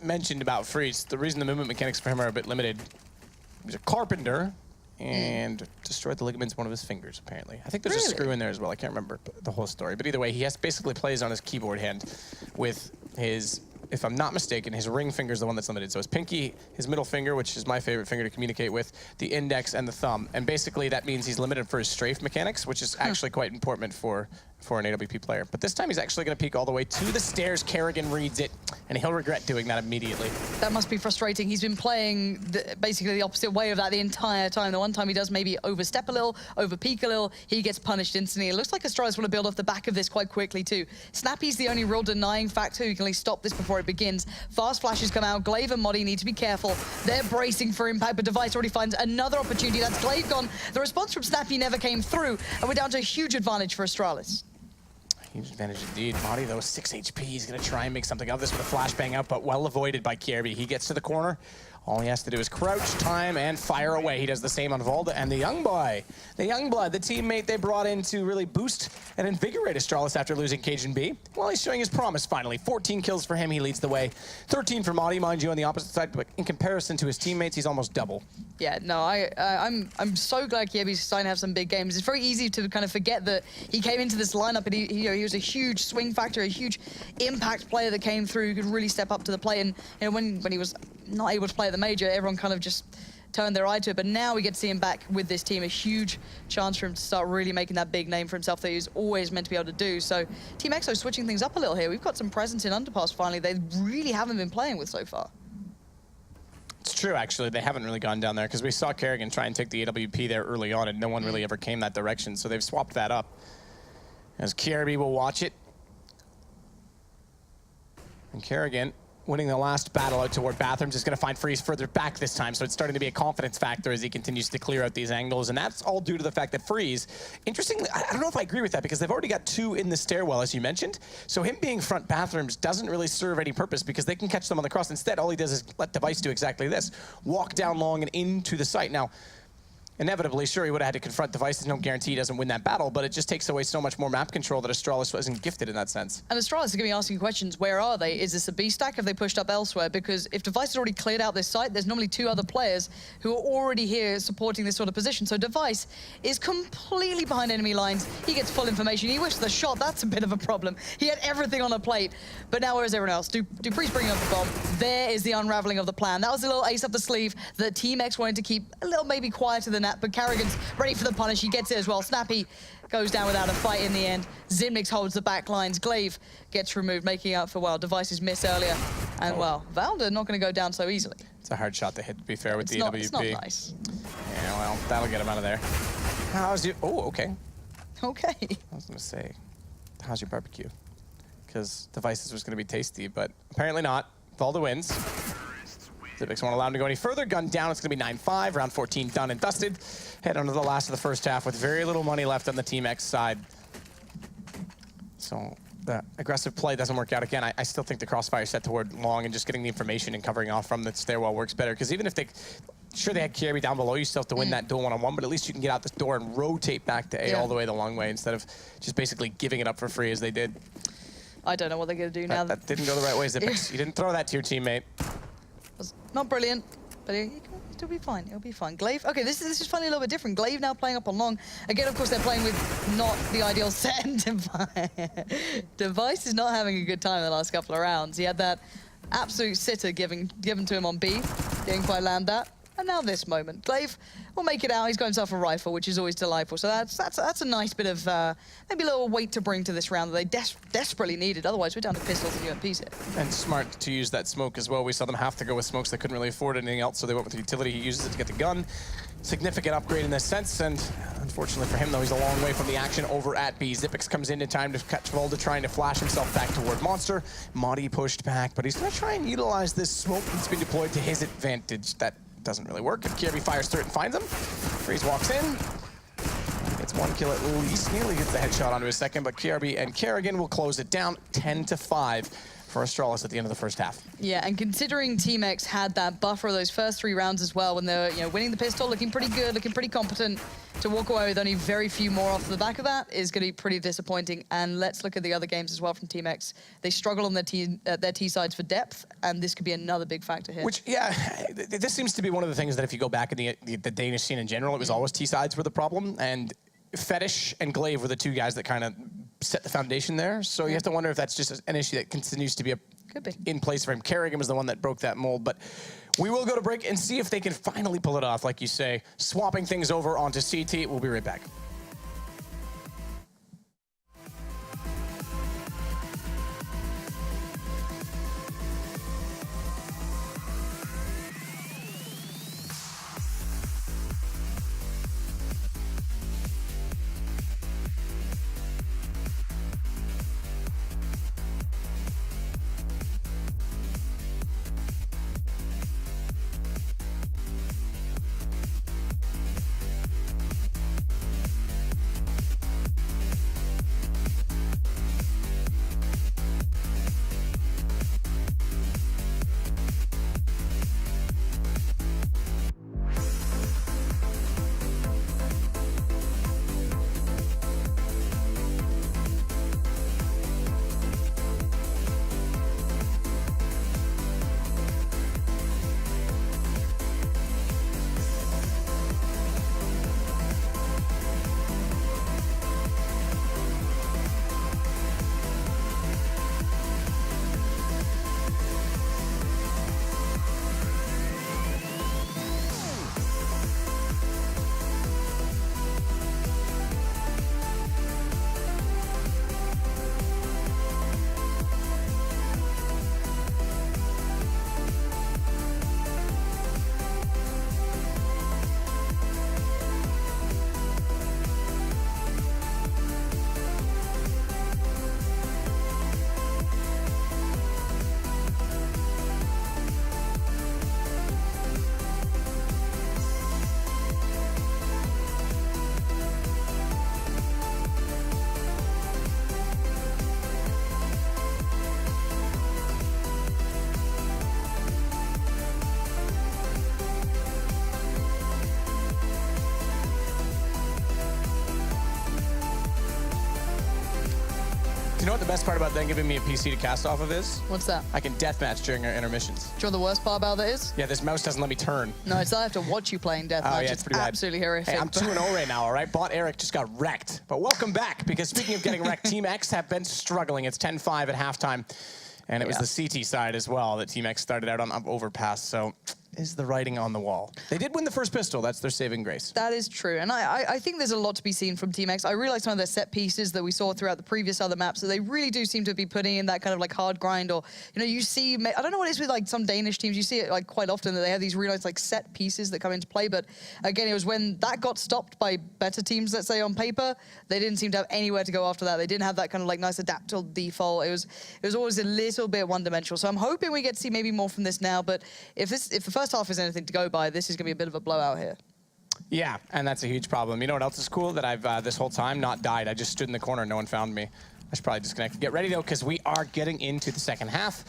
Mentioned about Freeze, the reason the movement mechanics for him are a bit limited, he's a carpenter and destroyed the ligaments of one of his fingers, apparently. I think there's a screw in there as well. I can't remember the whole story. But either way, he basically plays on his keyboard hand with his, if I'm not mistaken, his ring finger is the one that's limited. So his pinky, his middle finger, which is my favorite finger to communicate with, the index, and the thumb. And basically that means he's limited for his strafe mechanics, which is actually quite important for an AWP player. But this time he's actually going to peek all the way to the stairs. Carrigan reads it, and he'll regret doing that immediately. That must be frustrating. He's been playing basically the opposite way of that the entire time. The one time he does maybe overstep a little, overpeak a little, he gets punished instantly. It looks like Astralis want to build off the back of this quite quickly too. Snappy's the only real denying factor who can at least stop this before it begins. Fast flashes come out. Glaive and Modi need to be careful. They're bracing for impact, but Device already finds another opportunity. That's Glaive gone. The response from Snappy never came through, and we're down to a huge advantage for Astralis. Huge advantage indeed. Modi, though, 6 HP. He's going to try and make something of this with a flashbang out, but well avoided by Kierby. He gets to the corner. All he has to do is crouch, time, and fire away. He does the same on Volda and the young boy. The young blood, the teammate they brought in to really boost and invigorate Astralis after losing Cajun B. Well, he's showing his promise finally. 14 kills for him, he leads the way. 13 for Madi, mind you, on the opposite side, but in comparison to his teammates, he's almost double. Yeah, no, I'm so glad Kiebi's starting to have some big games. It's very easy to kind of forget that he came into this lineup and he was a huge swing factor, a huge impact player that came through, could really step up to the plate. And when he was not able to play at the major, everyone kind of just turned their eye to it. But now we get to see him back with this team, a huge chance for him to start really making that big name for himself that he's always meant to be able to do. So Team EXO switching things up a little here. We've got some presence in Underpass finally. They really haven't been playing with so far. It's true, actually. They haven't really gone down there because we saw Kerrigan try and take the AWP there early on and no one really ever came that direction. So they've swapped that up. As KRB will watch it. And Kerrigan, winning the last battle out toward Bathrooms, is going to find Freeze further back this time, so it's starting to be a confidence factor as he continues to clear out these angles, and that's all due to the fact that Freeze, interestingly, I don't know if I agree with that, because they've already got 2 in the stairwell, as you mentioned, so him being front Bathrooms doesn't really serve any purpose, because they can catch them on the cross. Instead, all he does is let Device do exactly this, walk down long and into the site. Now, inevitably, sure, he would have had to confront Device. There's no guarantee he doesn't win that battle, but it just takes away so much more map control that Astralis wasn't gifted in that sense. And Astralis is going to be asking questions, where are they? Is this a B stack? Have they pushed up elsewhere? Because if Device has already cleared out this site, there's normally 2 other players who are already here supporting this sort of position. So Device is completely behind enemy lines. He gets full information. He wished the shot. That's a bit of a problem. He had everything on a plate. But now where is everyone else? Dupree's bringing up the bomb. There is the unraveling of the plan. That was a little ace up the sleeve that Team X wanted to keep a little maybe quieter than that, but Kerrigan's ready for the punish. He gets it as well. Snappy goes down without a fight in the end. Zimnix holds the back lines. Glaive gets removed, making up for, well, Device's miss earlier. And, well, Valda not going to go down so easily. It's a hard shot to hit, to be fair, with the AWP. It's not nice. Yeah, well, that'll get him out of there. How's your... Oh, okay. Okay. I was going to say, how's your barbecue? Because Devices was going to be tasty, but apparently not. Valda wins. Zipix won't allow him to go any further. Gun down, it's going to be 9-5. Round 14 done and dusted. Head on to the last of the first half with very little money left on the Team X side. So the aggressive play doesn't work out again. I still think the crossfire set toward long and just getting the information and covering off from the stairwell works better. Because even if they... Sure, they had Kiebi down below. You still have to win that duel one-on-one, but at least you can get out this door and rotate back to A all the way the long way instead of just basically giving it up for free as they did. I don't know what they're going to do now. That didn't go the right way, Zipix. You didn't throw that to your teammate. Was not brilliant, but it'll be fine. It'll be fine. Glaive. Okay, this is funny, a little bit different. Glaive now playing up on long. Again, of course, they're playing with not the ideal set. Device is not having a good time the last couple of rounds. He had that absolute sitter given to him on B. Didn't quite land that. And now this moment. Glaive will make it out. He's got himself a rifle, which is always delightful. So that's a nice bit of maybe a little weight to bring to this round that they desperately needed. Otherwise, we're down to pistols and UMPs here. And smart to use that smoke as well. We saw them have to go with smokes. They couldn't really afford anything else, so they went with the utility. He uses it to get the gun. Significant upgrade in this sense, and unfortunately for him, though, he's a long way from the action over at B. Zipix comes in time to catch Volda, trying to flash himself back toward Monster. Madi pushed back, but he's going to try and utilize this smoke that's been deployed to his advantage. That doesn't really work. If Kirby fires through it and finds him, Freeze walks in. Gets 1 kill at least. Nearly gets the headshot onto his second, but Kirby and Kerrigan will close it down 10-5 for Astralis at the end of the first half. Yeah, and considering Team X had that buffer of those first 3 rounds as well, when they were winning the pistol, looking pretty good, looking pretty competent, to walk away with only very few more off the back of that is going to be pretty disappointing. And let's look at the other games as well from Team X. They struggle on their T sides for depth, and this could be another big factor here. Which, yeah, this seems to be one of the things that if you go back in the Danish scene in general, it was always T sides were the problem, and Fetish and Glaive were the 2 guys that kind of set the foundation there. So you have to wonder if that's just an issue that continues to be in place for him. Kerrigan was the one that broke that mold, but we will go to break and see if they can finally pull it off, like you say, swapping things over onto CT. We'll be right back. know what the best part about them giving me a PC to cast off of is? What's that? I can deathmatch during our intermissions. Do you know what the worst part about that is? Yeah, this mouse doesn't let me turn. No, it's that I have to watch you playing deathmatch. Oh, yeah, it's pretty bad. Absolutely horrific. Hey, I'm 2-0 right now, all right? Bot Eric just got wrecked. But welcome back, because speaking of getting wrecked, Team X have been struggling. It's 10-5 at halftime. And it was the CT side as well that Team X started out on Overpass. So is the writing on the wall. They did win the first pistol. That's their saving grace. That is true. And I think there's a lot to be seen from Team X. I really like some of their set pieces that we saw throughout the previous other maps. So they really do seem to be putting in that kind of like hard grind, or, you know, you see, I don't know what it is with like some Danish teams. You see it like quite often that they have these really nice like set pieces that come into play. But again, it was when that got stopped by better teams, let's say on paper, they didn't seem to have anywhere to go after that. They didn't have that kind of like nice adaptable default. It was always a little bit one-dimensional. So I'm hoping we get to see maybe more from this now. But if the first half is anything to go by, this is going to be a bit of a blowout here. Yeah, and that's a huge problem. You know what else is cool? That I've this whole time not died. I just stood in the corner and no one found me. I should probably disconnect. Get ready, though, because we are getting into the second half.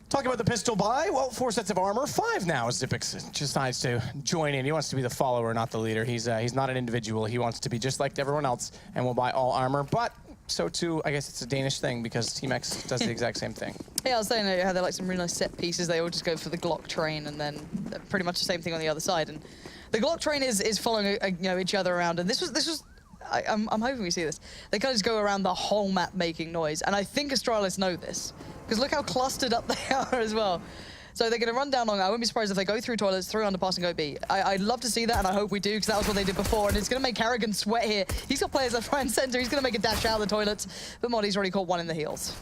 Talking about the pistol buy, well, 4 sets of armor, 5 now. Zippix decides to join in. He wants to be the follower, not the leader. He's not an individual. He wants to be just like everyone else and will buy all armor. But so too, I guess it's a Danish thing, because Team X does the exact same thing. Yeah, I was saying how they're like some really nice set pieces. They all just go for the Glock train, and then pretty much the same thing on the other side. And the Glock train is following each other around. And this was I'm hoping we see this. They kind of just go around the whole map making noise. And I think Astralis know this, because look how clustered up they are as well. So they're going to run down long. I wouldn't be surprised if they go through toilets, through underpass, and go B. I'd love to see that, and I hope we do, because that was what they did before. And it's going to make Carrigan sweat here. He's got players left, right, and center. He's going to make a dash out of the toilets. But Moddy's already caught one in the heels.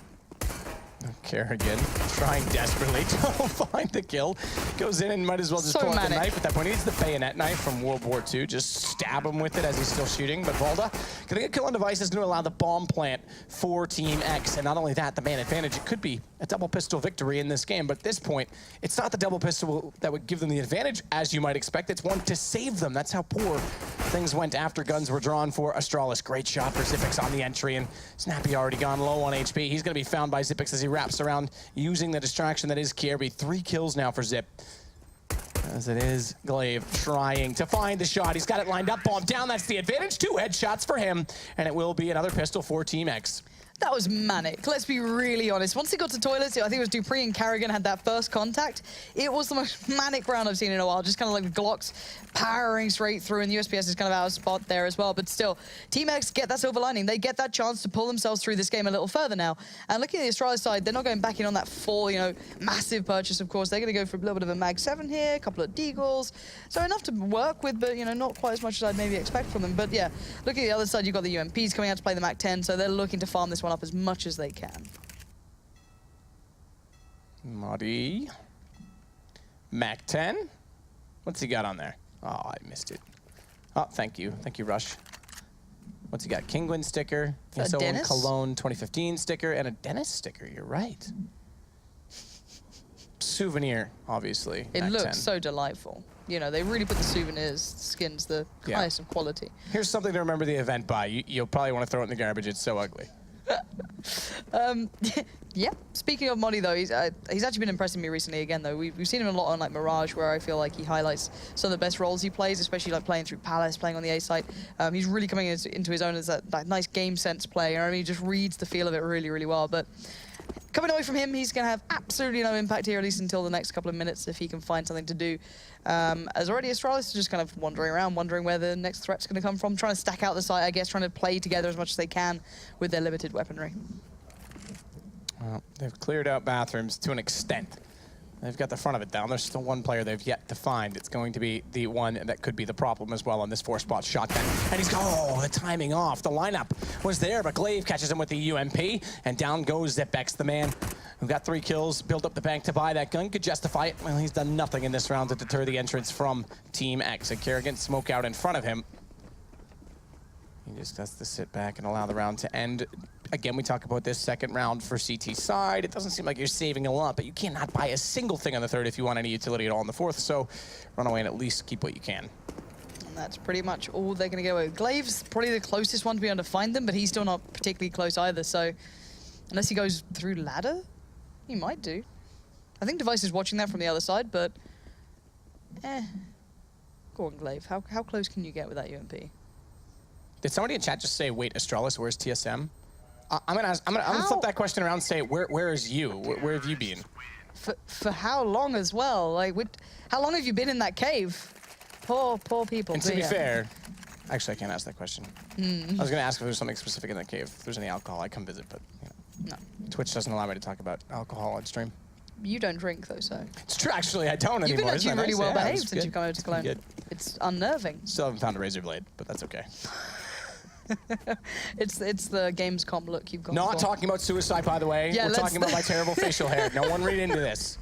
Kerrigan trying desperately to find the kill. Goes in and might as well just pull out the knife at that point. He needs the bayonet knife from World War II. Just stab him with it as he's still shooting. But Valda getting a kill on device is going to allow the bomb plant for Team X. And not only that, the man advantage. It could be a double pistol victory in this game. But at this point, it's not the double pistol that would give them the advantage, as you might expect. It's one to save them. That's how poor things went after guns were drawn for Astralis. Great shot for Zippix on the entry. And Snappy already gone low on HP. He's going to be found by Zippix as he wraps around using the distraction that is Kirby. 3 kills now for Zip. As it is Glaive trying to find the shot. He's got it lined up, bomb down. That's the advantage. 2 headshots for him. And it will be another pistol for Team X. That was manic. Let's be really honest. Once he got to toilets, I think it was Dupree and Carrigan had that first contact. It was the most manic round I've seen in a while. Just kind of like the Glocks powering straight through, and the USPS is kind of out of spot there as well. But still, Team X get that silver lining. They get that chance to pull themselves through this game a little further now. And looking at the Astralis side, they're not going back in on that full, massive purchase, of course. They're going to go for a little bit of a Mag 7 here, a couple of deagles. So enough to work with, but, not quite as much as I'd maybe expect from them. But yeah, looking at the other side, you've got the UMPs coming out to play the Mag 10, so they're looking to farm this one up as much as they can. Moddy. Mac 10. What's he got on there? Oh, I missed it. Oh, thank you. Thank you, Rush. What's he got? Kingwin sticker, ESL Cologne 2015 sticker, and a Dennis sticker. You're right. Souvenir, obviously. It Mac looks 10. so delightful. They really put the souvenirs, skins, the highest of quality. Here's something to remember the event by. You'll probably want to throw it in the garbage. It's so ugly. Yeah. Speaking of Moddy, though, he's actually been impressing me recently again, though. We've seen him a lot on, like, Mirage, where I feel like he highlights some of the best roles he plays, especially, like, playing through Palace, playing on the A side. He's really coming into his own as that nice game sense player. He just reads the feel of it really, really well. But coming away from him, he's going to have absolutely no impact here, at least until the next couple of minutes, if he can find something to do. As already Astralis is just kind of wandering around, wondering where the next threat's going to come from, trying to stack out the site, I guess, trying to play together as much as they can with their limited weaponry. Well, they've cleared out bathrooms to an extent. They've got the front of it down. There's still one player they've yet to find. It's going to be the one that could be the problem as well on this 4-spot shotgun. And he's the timing off. The lineup was there, but Glaive catches him with the UMP, and down goes Zipex, the man who got 3 kills, built up the bank to buy that gun, could justify it. Well, he's done nothing in this round to deter the entrance from Team X. And Kerrigan smoke out in front of him. He just has to sit back and allow the round to end. Again, we talk about this second round for CT side. It doesn't seem like you're saving a lot, but you cannot buy a single thing on the third if you want any utility at all in the fourth. So run away and at least keep what you can. And that's pretty much all they're going to go with. Glaive's probably the closest one to be able to find them, but he's still not particularly close either. So unless he goes through ladder, he might do. I think Device is watching that from the other side, but go on, Glaive. How close can you get with that UMP? Did somebody in chat just say, wait, Astralis, where's TSM? I'm gonna flip that question around and say, where is you? Where have you been? For how long as well? Like, how long have you been in that cave? Poor people. And to be fair, actually, I can't ask that question. I was gonna ask if there's something specific in that cave. If there's any alcohol, I'd come visit, but you know, No. Twitch doesn't allow me to talk about alcohol on stream. You don't drink though, so. It's true, actually, I don't You've been anymore. actually Isn't that really nice? well Yeah, behaved it's since good. you've come over to Cologne. Good. It's unnerving. Still haven't found a razor blade, but that's okay. It's the Gamescom look you've got. Not talking about suicide, by the way. Yeah, We're talking about my terrible facial hair. No one read into this.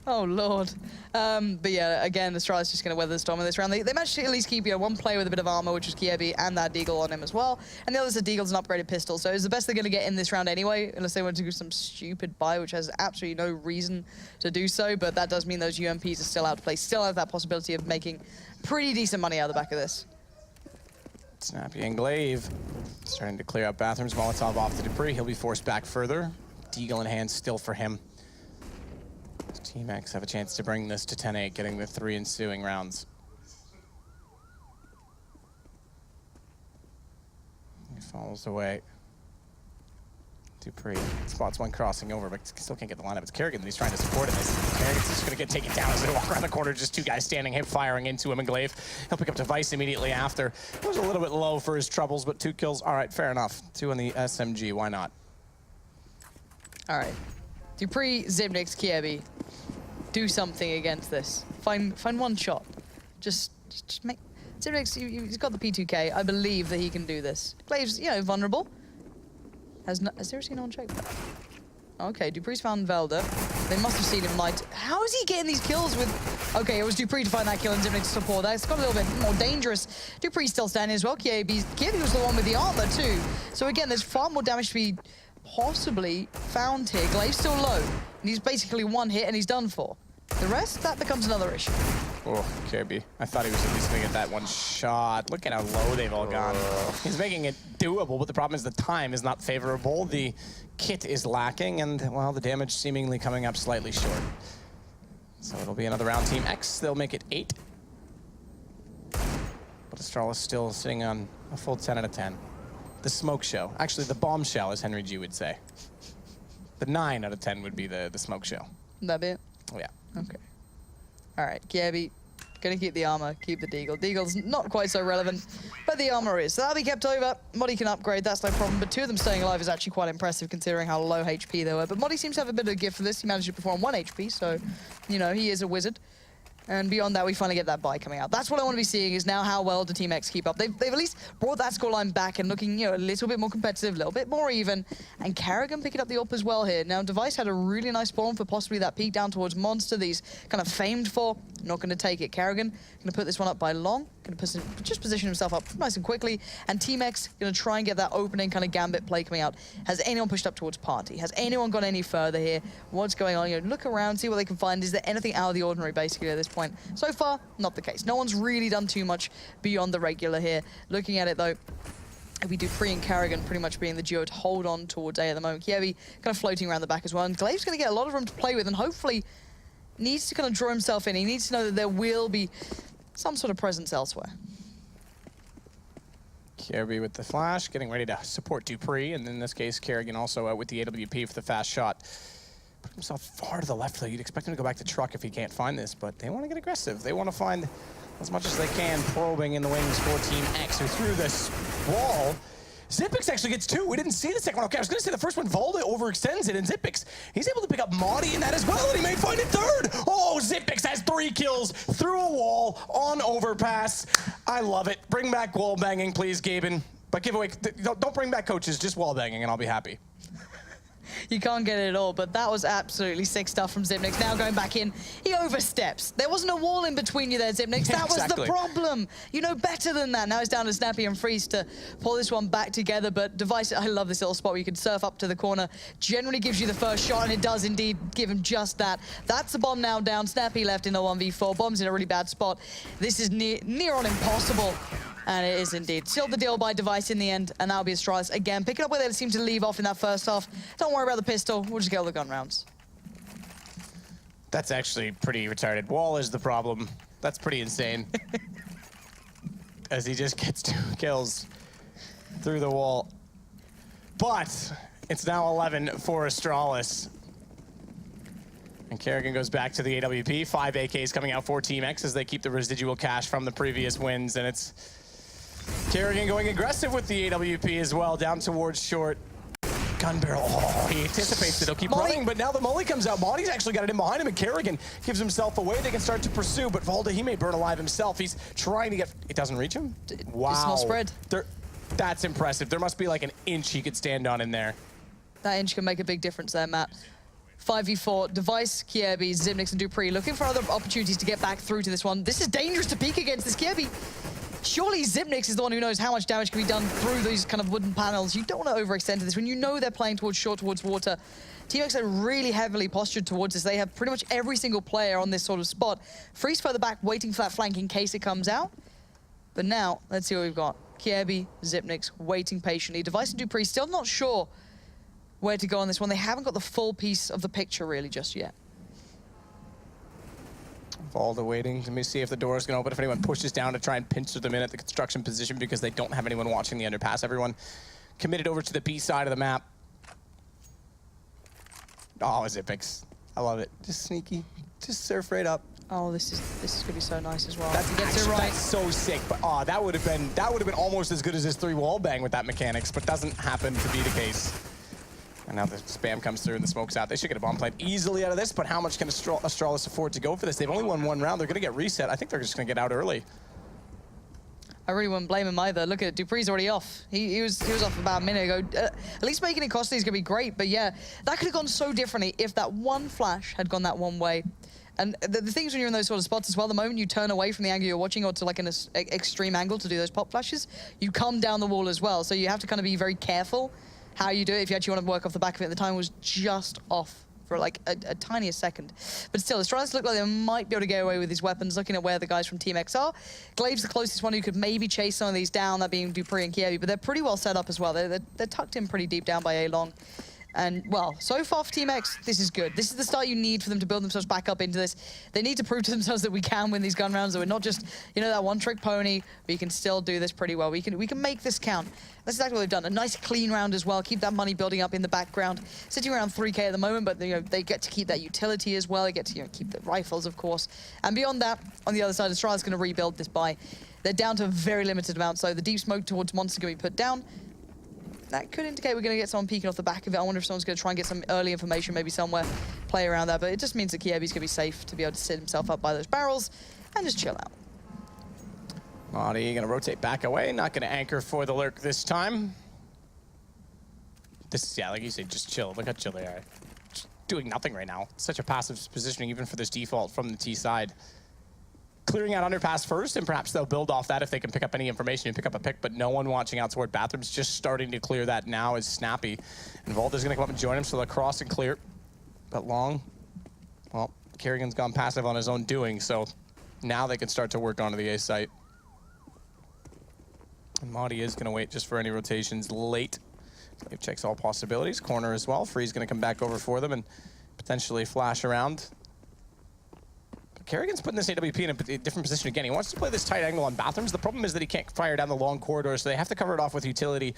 Oh, Lord. But yeah, again, Astralis just going to weather the storm in this round. They managed to at least keep one player with a bit of armor, which was Kiebi, and that Deagle on him as well. And the other's a Deagle's an upgraded pistol, so it's the best they're going to get in this round anyway, unless they want to do some stupid buy, which has absolutely no reason to do so. But that does mean those UMPs are still out to play, still have that possibility of making pretty decent money out of the back of this. Snappy and Glaive starting to clear up bathrooms. Molotov off to Dupree. He'll be forced back further. Deagle in hand still for him. Team X have a chance to bring this to 10-8, getting the 3 ensuing rounds. He falls away. Dupree spots one crossing over, but still can't get the lineup. It's Kerrigan that he's trying to support in this. Kerrigan's just going to get taken down as they walk around the corner. Just 2 guys standing, hip firing into him, and Glaive. He'll pick up Device immediately after. It was a little bit low for his troubles, but 2 kills. All right, fair enough. 2 on the SMG. Why not? All right. Dupree, Zibnix, Kiebi. Do something against this. Find one shot. Just make... Zibnix, he's got the P2K. I believe that he can do this. Glaive's, vulnerable. Has there seen on check? Okay, Dupree's found Velda. They must have seen him light. How is he getting these kills with... Okay, it was Dupree to find that kill and Zibnix to support that. It's got a little bit more dangerous. Dupree's still standing as well. Kiebi was the one with the armor too. So again, there's far more damage to be possibly found here. Glaive's still low. And he's basically 1 hit and he's done for. The rest, that becomes another issue. Oh, Kirby. I thought he was at least going to get that one shot. Look at how low they've all gone. He's making it doable, but the problem is the time is not favorable. The kit is lacking, and, well, the damage seemingly coming up slightly short. So it'll be another round. Team X, they'll make it 8. But Astralis still sitting on a full 10 out of 10. The smoke show. Actually, the bombshell, as Henry G would say. The 9 out of 10 would be the smoke show. That be it? Oh, yeah. Okay. All right, Kiebi, gonna keep the armor, keep the Deagle. Deagle's not quite so relevant, but the armor is. So that'll be kept over. Modi can upgrade, that's no problem, but 2 of them staying alive is actually quite impressive considering how low HP they were. But Modi seems to have a bit of a gift for this. He managed to perform 1 HP, so, he is a wizard. And beyond that, we finally get that buy coming out. That's what I want to be seeing is now how well do Team X keep up. They've at least brought that scoreline back and looking, a little bit more competitive, a little bit more even. And Kerrigan picking up the up as well here. Now, Device had a really nice spawn for possibly that peek down towards Monster that he's kind of famed for. Not going to take it. Kerrigan going to put this one up by long. Going to just position himself up nice and quickly. And Team X going to try and get that opening kind of gambit play coming out. Has anyone pushed up towards Party? Has anyone gone any further here? What's going on? Look around, see what they can find. Is there anything out of the ordinary, basically, at this point? So far, not the case. No one's really done too much beyond the regular here. Looking at it, though, we do Dupree and Kerrigan pretty much being the duo to hold on towards A at the moment. Kievi kind of floating around the back as well. And Glaive's going to get a lot of room to play with and hopefully needs to kind of draw himself in. He needs to know that there will be some sort of presence elsewhere. Kirby with the flash, getting ready to support Dupree, and in this case, Kerrigan also out with the AWP for the fast shot. Put himself far to the left, though. You'd expect him to go back to truck if he can't find this, but they want to get aggressive. They want to find as much as they can, probing in the wings for Team X, who threw this wall. Zipix actually gets 2. We didn't see the second one. Okay, I was going to say the first one, Volda overextends it, and Zipix, he's able to pick up Modi in that as well, and he may find it 3rd. Oh, Zipix has 3 kills through a wall on Overpass. I love it. Bring back wall banging, please, Gaben. But giveaway, don't bring back coaches, just wall banging, and I'll be happy. You can't get it all, but that was absolutely sick stuff from Zibnix. Now going back in, he oversteps. There wasn't a wall in between you there, Zibnix. That was the problem. You know better than that. Now it's down to Snappy and Freeze to pull this one back together, but Device, I love this little spot where you can surf up to the corner. Generally gives you the first shot, and it does indeed give him just that. That's the bomb now down. Snappy left in the 1v4. Bomb's in a really bad spot. This is near on impossible. And it is indeed. Sealed the deal by Device in the end, and that'll be Astralis again. Picking up where they seem to leave off in that first half. Don't worry about the pistol, we'll just get all the gun rounds. That's actually pretty retarded. Wall is the problem. That's pretty insane. As he just gets 2 kills through the wall. but it's now 11 for Astralis. And Kerrigan goes back to the AWP. 5 AKs coming out for Team X as they keep the residual cash from the previous wins. And it's Kerrigan going aggressive with the AWP as well, down towards short. Gun barrel. Oh, he anticipates it. He'll keep running, but now the molly comes out. Monty's actually got it in behind him, and Kerrigan gives himself away. They can start to pursue, but Valda, he may burn alive himself. He's trying to get... It doesn't reach him? Wow. It's not spread. That's impressive. There must be like an inch he could stand on in there. That inch can make a big difference there, Matt. 5v4, Device, Kiebi, Zimnix, and Dupree looking for other opportunities to get back through to this one. This is dangerous to peek against this Kiebi. Surely Zimnix is the one who knows how much damage can be done through these kind of wooden panels. You don't want to overextend to this when you know they're playing towards short, towards water. Team X are really heavily postured towards this. They have pretty much every single player on this sort of spot. Freeze further back, waiting for that flank in case it comes out. But now, let's see what we've got. Kiebi, Zipnix, waiting patiently. Device and Dupree still not sure where to go on this one. They haven't got the full piece of the picture really just yet. Valda waiting. Let me see if the door is going to open. If anyone pushes down to try and pincer them in at the construction position because they don't have anyone watching the underpass. Everyone committed over to the B side of the map. Oh, Zipix. I love it. Just sneaky. Just surf right up. Oh, this is gonna be so nice as well. That's so sick. But oh, that would have been almost as good as his 3 wall bang with that mechanics, but doesn't happen to be the case. And now the spam comes through and the smoke's out. They should get a bomb plant easily out of this, but how much can Astralis afford to go for this? They've only won 1 round. They're gonna get reset. I think they're just gonna get out early. I really wouldn't blame him either. Look at Dupree's already off. He was off about a minute ago. At least making it costly is gonna be great, but yeah, that could have gone so differently if that one flash had gone that one way. And the things when you're in those sort of spots as well, the moment you turn away from the angle you're watching or to like an extreme angle to do those pop flashes, you come down the wall as well. So you have to kind of be very careful how you do it if you actually want to work off the back of it. The time was just off for like a tiniest second. But still, Astralis look like they might be able to get away with these weapons, looking at where the guys from Team X are. Glaive's the closest one who could maybe chase some of these down, that being Dupree and Kievi, but they're pretty well set up as well. They're tucked in pretty deep down by A-Long. And, well, so far for Team X, this is good. This is the start you need for them to build themselves back up into this. They need to prove to themselves that we can win these gun rounds, that we're not just, you know, that one-trick pony. We can still do this pretty well. We can make this count. That's exactly what they've done. A nice clean round as well. Keep that money building up in the background. Sitting around 3K at the moment, but you know, they get to keep that utility as well. They get to keep the rifles, of course. And beyond that, on the other side, Astralis going to rebuild this buy. They're down to a very limited amount, so the deep smoke towards Monster going to be put down. That could indicate we're going to get someone peeking off the back of it. I wonder if someone's going to try and get some early information, maybe somewhere, play around that. But it just means that Kiebi's going to be safe to be able to sit himself up by those barrels and just chill out. Marty going to rotate back away, not going to anchor for the lurk this time. This is, yeah, like you said, just chill. Look how chill they are. Just doing nothing right now. Such a passive positioning, even for this default from the T side. Clearing out underpass first, and perhaps they'll build off that if they can pick up any information and pick up a pick, but no one watching out toward bathrooms. Just starting to clear that now is Snappy. And Volta's going to come up and join him, so they'll cross and clear. But Long, well, Kerrigan's gone passive on his own doing, so now they can start to work onto the A site. And Marty is going to wait just for any rotations late. He checks all possibilities. Corner as well. Free's going to come back over for them and potentially flash around. Kerrigan's putting this AWP in a different position again. He wants to play this tight angle on bathrooms. The problem is that he can't fire down the long corridor, so they have to cover it off with utility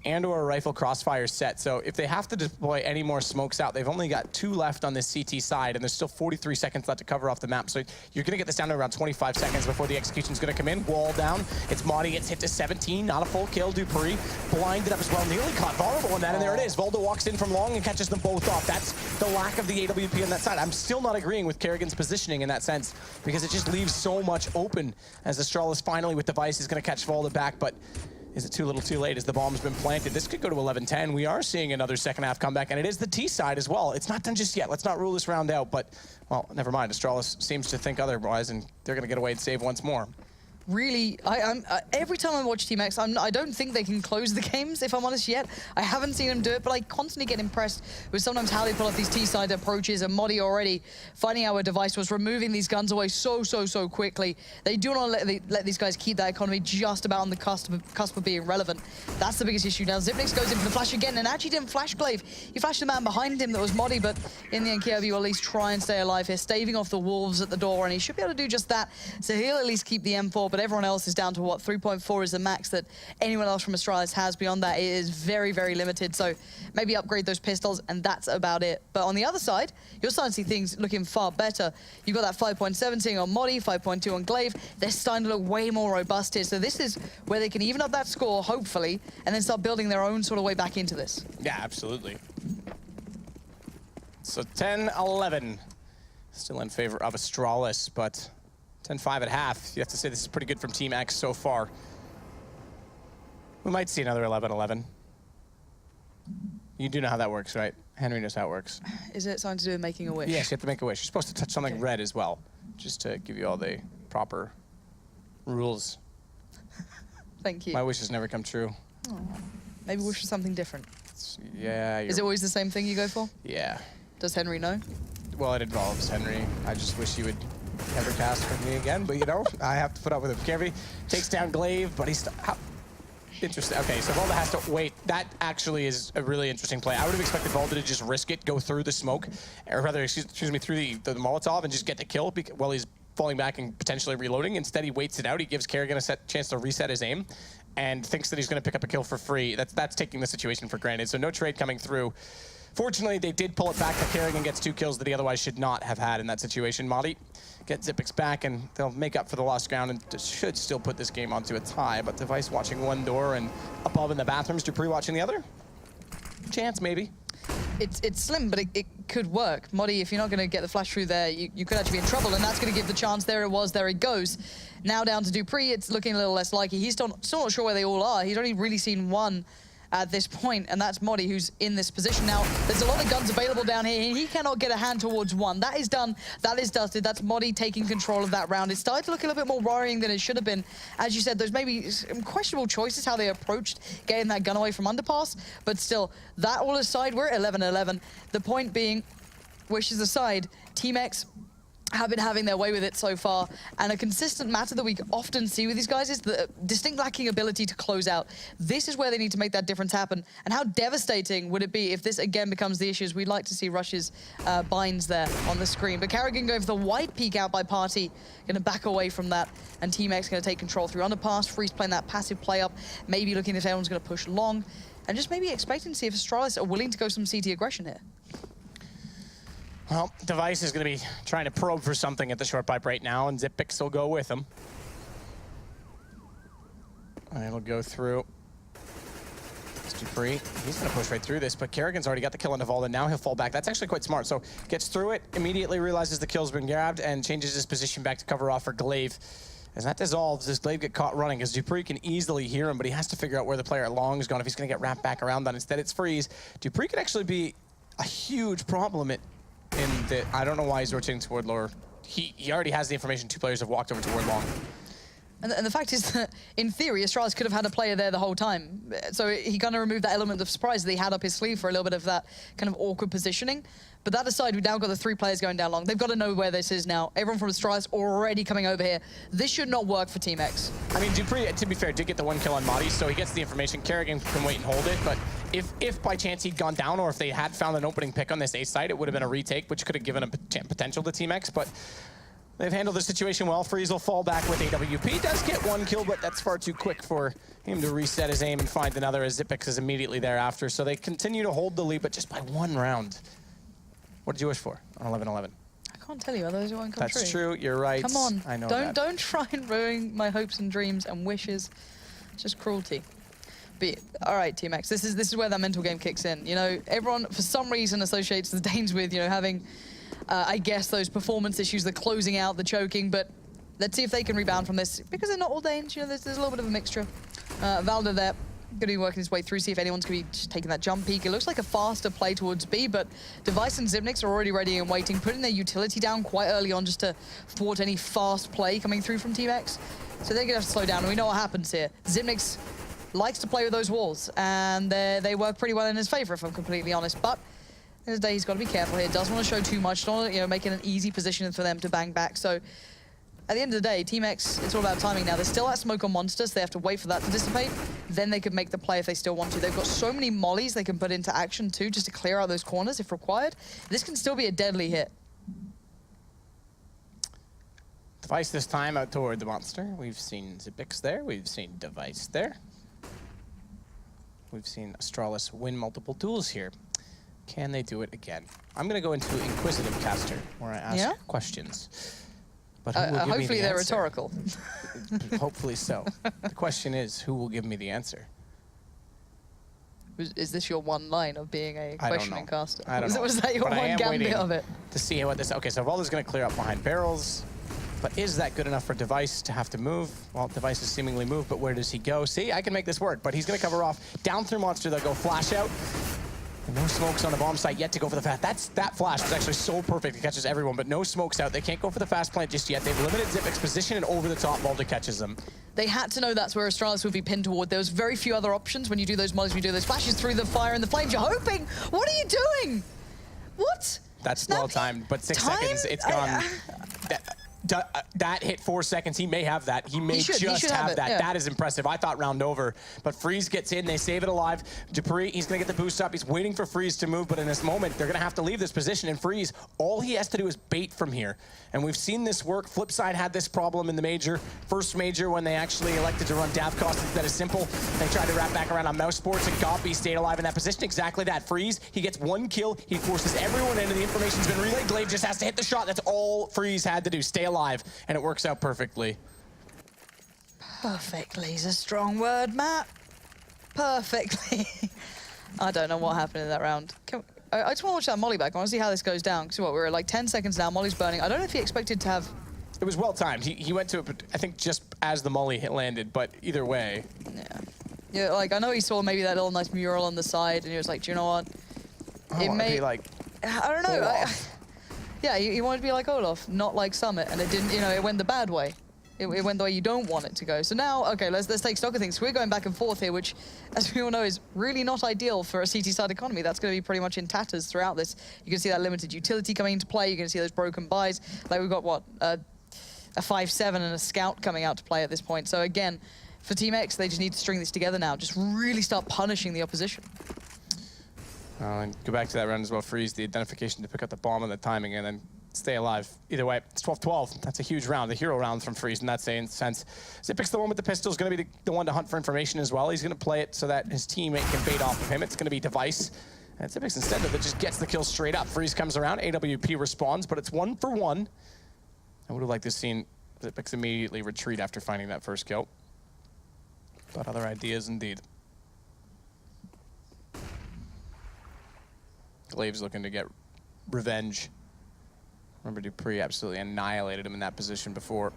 and or a rifle crossfire set. So if they have to deploy any more smokes out, they've only got 2 left on this CT side, and there's still 43 seconds left to cover off the map. So you're going to get this down to around 25 seconds before the execution's going to come in. Wall down. It's Marty gets hit to 17. Not a full kill. Dupree blinded up as well. Nearly caught vulnerable in that, and there it is. Volda walks in from long and catches them both off. That's the lack of the AWP on that side. I'm still not agreeing with Kerrigan's positioning in that sense, because it just leaves so much open as Astralis finally with Device is going to catch Volda back, but is it too little too late as the bomb's been planted? This could go to 11-10. We are seeing another second half comeback, and it is the T side as well. It's not done just yet. Let's not rule this round out, but, well, never mind. Astralis seems to think otherwise, and they're going to get away and save once more. Really, every time I watch Team X, I don't think they can close the games, if I'm honest, yet. I haven't seen them do it, but I constantly get impressed with sometimes how they pull off these T-side approaches, and Modi already finding out where Device was, removing these guns away so quickly. They do not let these guys keep that economy just about on the cusp of being relevant. That's the biggest issue now. Zipnix goes in for the flash again, and actually didn't flash Glaive. He flashed the man behind him that was Modi, but in the end, Kiev will at least try and stay alive here, staving off the wolves at the door, and he should be able to do just that, so he'll at least keep the M4, but everyone else is down to what, 3.4 is the max that anyone else from Astralis has. Beyond that, it is very, very limited. So maybe upgrade those pistols, and that's about it. But on the other side, you're starting to see things looking far better. You've got that 5.17 on Modi, 5.2 on Glaive. They're starting to look way more robust here. So this is where they can even up that score, hopefully, and then start building their own sort of way back into this. Yeah, absolutely. So 10-11. Still in favor of Astralis, but 10-5 at half. You have to say this is pretty good from Team X so far. We might see another 11-11. You do know how that works, right? Henry knows how it works. Is it something to do with making a wish? Yes, you have to make a wish. You're supposed to touch something red as well, just to give you all the proper rules. Thank you. My wishes never come true. Oh, maybe wish for something different. Yeah. Is it always the same thing you go for? Yeah. Does Henry know? Well, it involves Henry. I just wish he would never cast for me again, but you know, I have to put up with him. Kirby takes down Glaive, but he's... Interesting. Okay, so Volda has to wait. That actually is a really interesting play. I would have expected Volda to just risk it, go through the smoke, or rather, excuse me, through the Molotov and just get the kill while he's falling back and potentially reloading. Instead, he waits it out. He gives Kerrigan a chance to reset his aim and thinks that he's going to pick up a kill for free. That's taking the situation for granted. So no trade coming through. Fortunately, they did pull it back. Kerrigan gets 2 kills that he otherwise should not have had in that situation. Madi gets Zipix back, and they'll make up for the lost ground and should still put this game onto a tie. But Device watching one door and above in the bathrooms, Dupree watching the other. Chance, maybe. It's slim, but it could work. Modi, if you're not going to get the flash through there, you could actually be in trouble, and that's going to give the chance. There it was, there it goes. Now down to Dupree, it's looking a little less likely. He's still not sure where they all are. He's only really seen one at this point, and that's Modi, who's in this position now. There's a lot of guns available down here, and he cannot get a hand towards one. That is done. That is dusted. That's Modi taking control of that round. It started to look a little bit more worrying than it should have been. As you said, there's maybe some questionable choices how they approached getting that gun away from Underpass, but still, that all aside, we're at 11-11. The point being, wishes aside, Team X have been having their way with it so far, and a consistent matter that we often see with these guys is the distinct lacking ability to close out. This is where they need to make that difference happen, and how devastating would it be if this again becomes the issue? We'd like to see Rush's binds there on the screen, but Kerrigan going for the white peek out by Party, going to back away from that, and Team X going to take control through Underpass. Freeze playing that passive play up, maybe looking if anyone's going to push long, and just maybe expecting to see if Astralis are willing to go some CT aggression here. Well, Device is going to be trying to probe for something at the short pipe right now, and Zipix will go with him. And it'll go through. It's Dupree. He's going to push right through this, but Kerrigan's already got the kill on Navalda. Now he'll fall back. That's actually quite smart. So gets through it, immediately realizes the kill's been grabbed, and changes his position back to cover off for Glaive. As that dissolves, does Glaive get caught running? Because Dupree can easily hear him, but he has to figure out where the player at long is going if he's going to get wrapped back around that. Instead, it's Freeze. Dupree could actually be a huge problem I don't know why he's rotating toward lower. He already has the information. 2 players have walked over toward long. And the fact is that, in theory, Astralis could have had a player there the whole time. So he kind of removed that element of surprise that he had up his sleeve for a little bit of that kind of awkward positioning. But that aside, we've now got the 3 players going down long. They've got to know where this is now. Everyone from Astralis already coming over here. This should not work for Team X. I mean, Dupree, to be fair, did get the 1 kill on Madi, so he gets the information. Kerrigan can wait and hold it, but if by chance he'd gone down, or if they had found an opening pick on this A side, it would have been a retake, which could have given a potential to Team X, but they've handled the situation well. Freeze will fall back with AWP. Does get 1 kill, but that's far too quick for him to reset his aim and find another, as Zipix is immediately thereafter. So they continue to hold the lead, but just by 1 round. What did you wish for on 11-11? I can't tell you, otherwise it won't come true. That's true, you're right. Come on, I know don't try and ruin my hopes and dreams and wishes. It's just cruelty. But all right, Team X, this is where that mental game kicks in. You know, everyone for some reason associates the Danes with, you know, having, I guess, those performance issues, the closing out, the choking. But let's see if they can rebound from this, because they're not all Danes. You know, there's a little bit of a mixture. Valda there, going to be working his way through, see if anyone's going to be just taking that jump peek. It looks like a faster play towards B, but Device and Zipnix are already ready and waiting, putting their utility down quite early on just to thwart any fast play coming through from Team X. So they're going to have to slow down, and we know what happens here. Zipnix likes to play with those walls, and they work pretty well in his favor, if I'm completely honest. But at the end of the day, he's got to be careful here. Doesn't want to show too much, don't want to, you know, make it an easy position for them to bang back. So at the end of the day, Team X, it's all about timing now. There's still that smoke on monsters. They have to wait for that to dissipate. Then they could make the play if they still want to. They've got so many mollies they can put into action too, just to clear out those corners if required. This can still be a deadly hit. Device this time out toward the monster. We've seen Zipix there. We've seen Device there. We've seen Astralis win multiple duels here. Can they do it again? I'm going to go into Inquisitive Caster, where I ask questions. But who will give me hopefully the they're answer? rhetorical. Hopefully so. The question is, who will give me the answer? Is this your one line of being a I don't questioning know. caster? I don't know. Was that your But I one am gambit waiting of it? to see what this... Okay, so Volda's going to clear up behind barrels. But is that good enough for Device to have to move? Well, Device has seemingly moved, but where does he go? See, I can make this work, but he's going to cover off. Down through Monster, they'll go flash out. And no smokes on the bomb site yet to go for the fast. That flash was actually so perfect. It catches everyone, but no smokes out. They can't go for the fast plant just yet. They've limited Zipix position, and over the top, Volda catches them. They had to know that's where Astralis would be pinned toward. There was very few other options when you do those mollies, when you do those flashes through the fire and the flames. You're hoping. What are you doing? What? That's well timed, but 6 seconds, it's gone. That hit 4 seconds. He may have that. He may just have that. Yeah. That is impressive. I thought round over, but Freeze gets in. They save it alive. Dupree, he's going to get the boost up. He's waiting for Freeze to move, but in this moment, they're going to have to leave this position. And Freeze, all he has to do is bait from here. And we've seen this work. Flipside had this problem in the major. First major when they actually elected to run Davcost instead of Simple. They tried to wrap back around on Mouse Sports, and Goppy stayed alive in that position. Exactly that. Freeze, he gets 1 kill. He forces everyone into the information's been relayed. Glaive just has to hit the shot. That's all Freeze had to do. Stay alive. And it works out perfectly. Perfectly is a strong word, Matt. Perfectly. I don't know what happened in that round. I just want to watch that Molly back. I want to see how this goes down. Because we're at like 10 seconds now. Molly's burning. I don't know if he expected to have... It was well timed. He went to it, I think, just as the Molly hit landed, but either way. Yeah, like, I know he saw maybe that little nice mural on the side, and he was like, do you know what? It may be like... I don't know. Yeah, he wanted to be like Olaf, not like Summit, and it didn't, you know, it went the bad way. It went the way you don't want it to go. So now, okay, let's take stock of things. We're going back and forth here, which, as we all know, is really not ideal for a CT-side economy. That's going to be pretty much in tatters throughout this. You can see that limited utility coming into play. You're going to see those broken buys. Like, we've got, what, a 5-7 and a scout coming out to play at this point. So again, for Team X, they just need to string this together now. Just really start punishing the opposition. And go back to that round as well. Freeze the identification to pick up the bomb and the timing, and then stay alive. Either way, it's 12-12. That's a huge round, the hero round from Freeze in that sense. Zipix, the one with the pistol, is going to be the one to hunt for information as well. He's going to play it so that his teammate can bait off of him. It's going to be Device. And Zipix, instead of it, just gets the kill straight up. Freeze comes around, AWP responds, but it's 1 for 1. I would have liked to have seen Zipix immediately retreat after finding that first kill. But other ideas indeed. Glaive's looking to get revenge. Remember, Dupree absolutely annihilated him in that position before.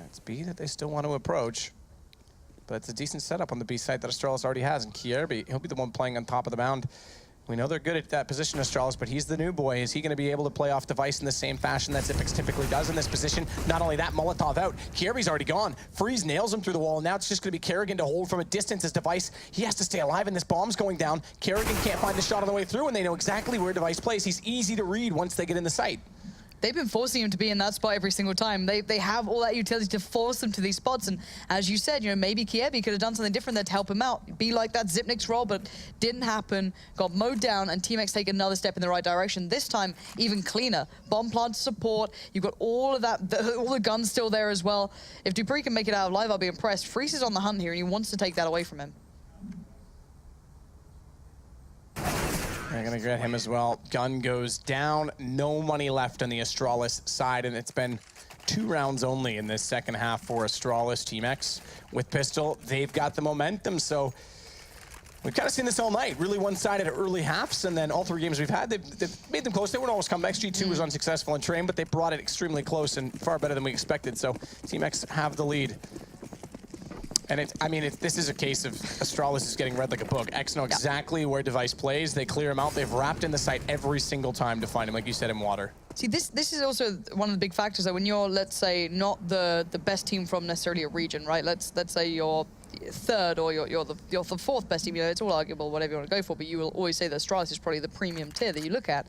It's B that they still want to approach. But it's a decent setup on the B side that Astralis already has. And Kierby, he'll be the one playing on top of the mound. We know they're good at that position, Astralis, but he's the new boy. Is he going to be able to play off Device in the same fashion that Zipix typically does in this position? Not only that, Molotov out. Kierby's already gone. Freeze nails him through the wall, and now it's just going to be Kerrigan to hold from a distance as Device. He has to stay alive, and this bomb's going down. Kerrigan can't find the shot on the way through, and they know exactly where Device plays. He's easy to read once they get in the sight. They've been forcing him to be in that spot every single time. They have all that utility to force him to these spots. And as you said, you know, maybe Kiebi could have done something different there to help him out. Be like that Zipnik's role, but didn't happen. Got mowed down, and Team X take another step in the right direction. This time, even cleaner. Bomb plant support. You've got all of that, all the guns still there as well. If Dupree can make it out alive, I'll be impressed. Freeze is on the hunt here, and he wants to take that away from him. They're going to get him as well. Gun goes down. No money left on the Astralis side, and it's been 2 rounds only in this second half for Astralis. Team X with pistol. They've got the momentum, so we've kind of seen this all night. Really one-sided early halves, and then all 3 games we've had, they've made them close. They weren't always come back. G2 was unsuccessful in train, but they brought it extremely close and far better than we expected. So Team X have the lead. And this is a case of Astralis is getting read like a book. X know exactly where Device plays. They clear him out. They've wrapped in the site every single time to find him, like you said, in water. See, this is also one of the big factors that when you're, let's say, not the best team from necessarily a region, right? Let's say you're 3rd or you're the 4th best team. You know, it's all arguable, whatever you want to go for, but you will always say that Astralis is probably the premium tier that you look at.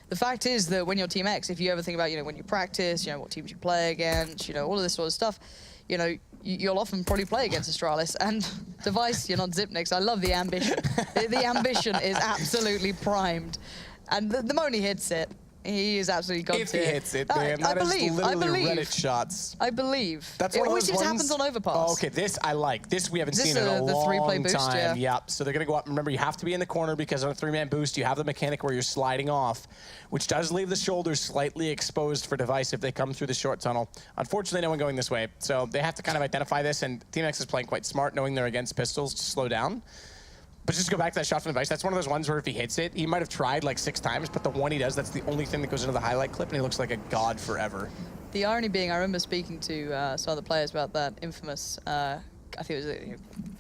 The fact is that when you're Team X, if you ever think about, you know, when you practice, you know, what teams you play against, you know, all of this sort of stuff, you know, you'll often probably play against Astralis. And Device, you're not Zipnix. I love the ambition. The ambition is absolutely primed. And the moment he hits it, He is absolutely god If he tier. hits it, man. That is literally Reddit shots. I believe. That's it one of always those seems to ones. happen on Overpass. Oh, okay, this I like. This we haven't This seen in a the long three-play boost, time. yeah. Yep. So they're gonna go up. Remember, you have to be in the corner because on a 3-man boost, you have the mechanic where you're sliding off, which does leave the shoulders slightly exposed for Device if they come through the short tunnel. Unfortunately, no one going this way. So they have to kind of identify this, and Team X is playing quite smart, knowing they're against pistols to slow down. But just to go back to that shot from Device, that's one of those ones where if he hits it, he might have tried like 6 times, but the one he does, that's the only thing that goes into the highlight clip, and he looks like a god forever. The irony being, I remember speaking to some of the players about that infamous, I think it was a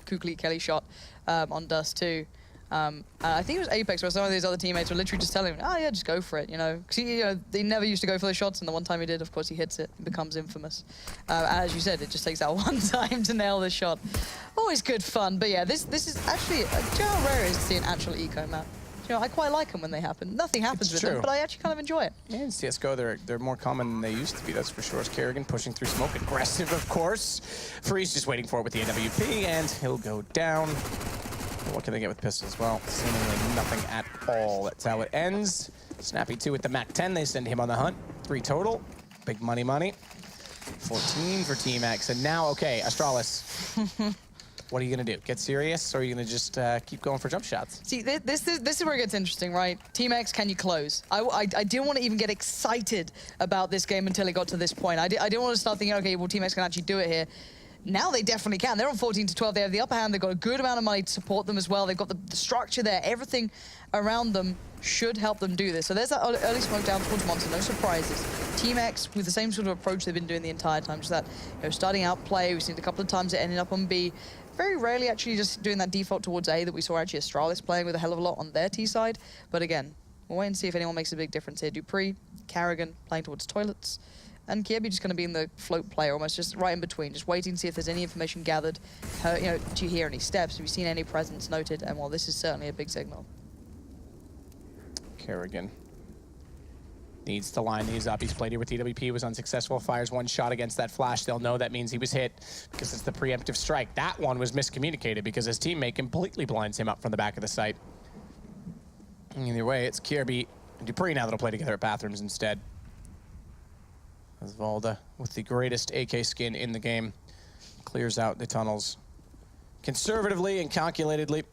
Kukli Kelly shot on Dust 2. I think it was Apex, where some of these other teammates were literally just telling him, oh yeah, just go for it, you know. Because they never used to go for the shots, and the one time he did, of course, he hits it. It becomes infamous. As you said, it just takes that one time to nail the shot. Always good fun, but yeah, this is actually, do you know how rare it is to see an actual eco map? You know, I quite like them when they happen. Nothing happens with them, but I actually kind of enjoy it. Yeah, in CSGO, they're more common than they used to be, that's for sure. It's Kerrigan pushing through smoke, aggressive, of course. Freeze just waiting for it with the AWP, and he'll go down. What can they get with pistols? Well, seemingly nothing at all. That's how it ends. Snappy 2 with the MAC-10. They send him on the hunt. 3 total. Big money, money. 14 for Team X. And now, okay, Astralis. What are you going to do? Get serious, or are you going to just keep going for jump shots? See, this is where it gets interesting, right? Team X, can you close? I didn't want to even get excited about this game until it got to this point. I didn't want to start thinking, okay, well, Team X can actually do it here. Now they definitely can. They're on 14-12. They have the upper hand. They've got a good amount of money to support them as well. They've got the structure there. Everything around them should help them do this. So there's that early smoke down towards Monster. No surprises. Team X with the same sort of approach they've been doing the entire time. Just that, starting out play. We've seen it a couple of times. It ended up on B. Very rarely actually just doing that default towards A that we saw actually Astralis playing with a hell of a lot on their T side. But again, we'll wait and see if anyone makes a big difference here. Dupree, Carrigan playing towards toilets. And Kirby just going to be in the float player, almost just right in between, just waiting to see if there's any information gathered. Do you hear any steps? Have you seen any presence noted? And well, this is certainly a big signal. Kerrigan needs to line these up. He's played here with TWP, was unsuccessful, fires 1 shot against that flash. They'll know that means he was hit because it's the preemptive strike. That one was miscommunicated because his teammate completely blinds him up from the back of the site. Either way, it's Kirby and Dupree now that'll play together at Bathrooms instead. As Valda, with the greatest AK skin in the game, clears out the tunnels conservatively and calculatedly.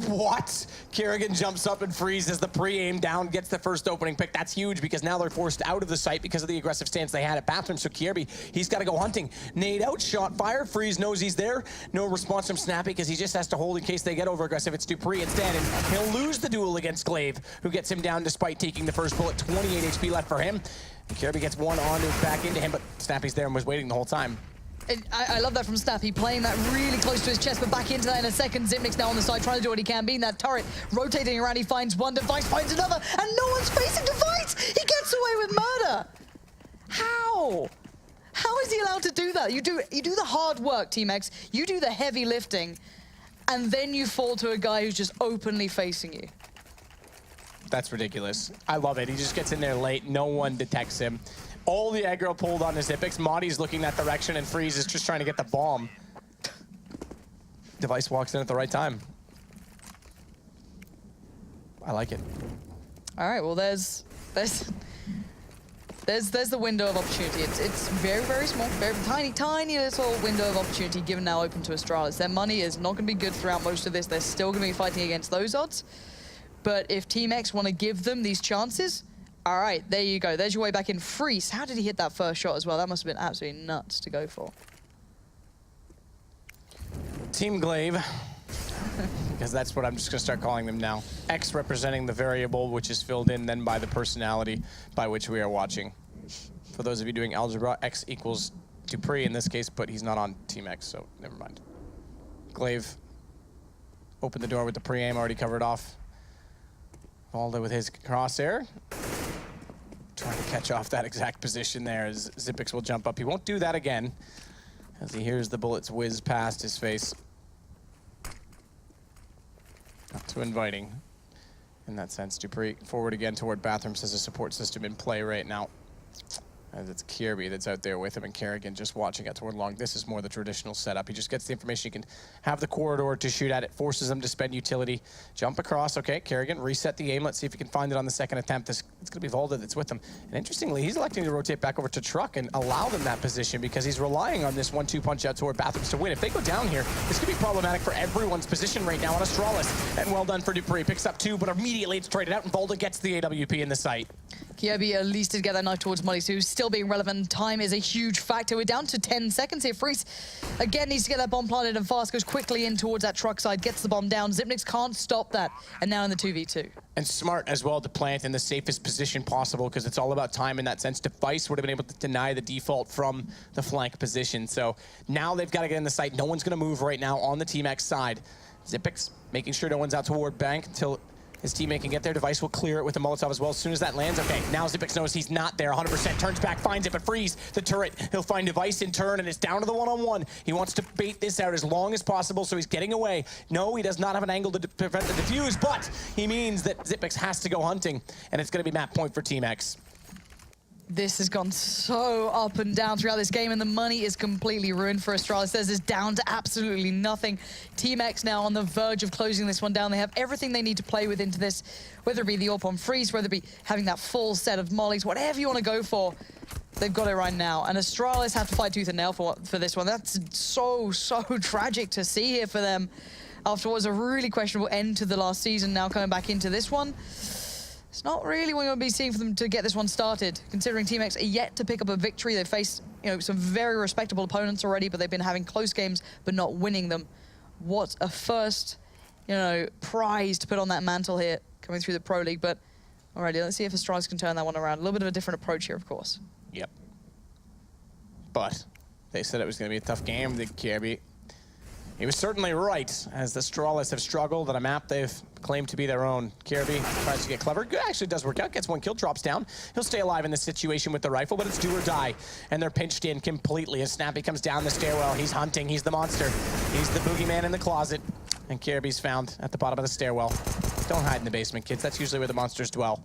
What? Kerrigan jumps up and freezes the pre-aim down, gets the first opening pick. That's huge because now they're forced out of the site because of the aggressive stance they had at Bathroom. So Kirby, he's got to go hunting. Nade out, shot fire. Freeze knows he's there. No response from Snappy because he just has to hold in case they get over aggressive. It's Dupree instead, and he'll lose the duel against Glaive, who gets him down despite taking the first bullet. 28 HP left for him. And Kirby gets one on back into him, but Snappy's there and was waiting the whole time. I love that from Snappy, playing that really close to his chest, but back into that in a second. Zipnik's now on the side, trying to do what he can, being that turret, rotating around. He finds one, Device finds another, and no one's facing Device! He gets away with murder! How? How is he allowed to do that? You do the hard work, Team X, you do the heavy lifting, and then you fall to a guy who's just openly facing you. That's ridiculous. I love it. He just gets in there late. No one detects him. All the aggro pulled on his Ipix. Monty's looking that direction, and Freeze is just trying to get the bomb. Device walks in at the right time. I like it. All right, well, there's the window of opportunity. It's very, very small, very tiny little window of opportunity given now open to Astralis. Their money is not going to be good throughout most of this. They're still going to be fighting against those odds. But if Team X want to give them these chances, all right, there you go. There's your way back in. Freeze, how did he hit that first shot as well? That must have been absolutely nuts to go for. Team Glaive, because that's what I'm just going to start calling them now. X representing the variable, which is filled in then by the personality by which we are watching. For those of you doing algebra, X equals Dupree in this case, but he's not on Team X, so never mind. Glaive opened the door with the pre-aim already covered off. Valda with his crosshair. Trying to catch off that exact position there as Zipix will jump up. He won't do that again as he hears the bullets whiz past his face. Not too inviting in that sense. Dupree forward again toward Bathrooms as a support system in play right now. As it's Kirby that's out there with him, and Kerrigan just watching it toward long. This is more the traditional setup. He just gets the information. He can have the corridor to shoot at it, forces him to spend utility. Jump across, okay, Kerrigan, reset the aim. Let's see if he can find it on the second attempt. It's going to be Volda that's with him. And interestingly, he's electing to rotate back over to Truck and allow them that position because he's relying on this 1-2 punch out toward Bathrooms to win. If they go down here, this could be problematic for everyone's position right now on Astralis. And well done for Dupree. Picks up 2, but immediately it's traded out, and Volda gets the AWP in the site. Kirby at least to get that knife towards Molly, so still being relevant. Time is a huge factor. We're down to 10 seconds here. Freeze again needs to get that bomb planted and fast, goes quickly in towards that truck side, gets the bomb down. Xyp9x can't stop that, and now in the 2v2. And smart as well to plant in the safest position possible because it's all about time in that sense. Device would have been able to deny the default from the flank position. So now they've got to get in the site. No one's going to move right now on the Team X side. Xyp9x making sure no one's out toward bank until his teammate can get there. Device will clear it with the Molotov as well. As soon as that lands, okay, now Xyp9x knows he's not there 100%. Turns back, finds it, but Freeze the turret. He'll find Device in turn, and it's down to the one-on-one. He wants to bait this out as long as possible, so he's getting away. No, he does not have an angle to prevent the defuse, but he means that Xyp9x has to go hunting, and it's going to be map point for Team X. This has gone so up and down throughout this game, and the money is completely ruined for Astralis. This is down to absolutely nothing. Team X now on the verge of closing this one down. They have everything they need to play with into this, whether it be the AWP on Freeze, whether it be having that full set of mollies, whatever you want to go for, they've got it right now. And Astralis have to fight tooth and nail for this one. That's so tragic to see here for them after what was a really questionable end to the last season, now coming back into this one. It's not really what we're going to be seeing for them to get this one started, considering Team X are yet to pick up a victory. They've faced, some very respectable opponents already, but they've been having close games, but not winning them. What a first, prize to put on that mantle here, coming through the Pro League. But alrighty, let's see if Astralis can turn that one around. A little bit of a different approach here, of course. Yep. But they said it was going to be a tough game. The Kirby, he was certainly right, as the Astralis have struggled on a map they've claimed to be their own. Kirby tries to get clever. Good, actually does work out. Gets 1 kill, drops down. He'll stay alive in this situation with the rifle, but it's do or die. And they're pinched in completely as Snappy comes down the stairwell. He's hunting. He's the monster. He's the boogeyman in the closet. And Kirby's found at the bottom of the stairwell. Don't hide in the basement, kids. That's usually where the monsters dwell.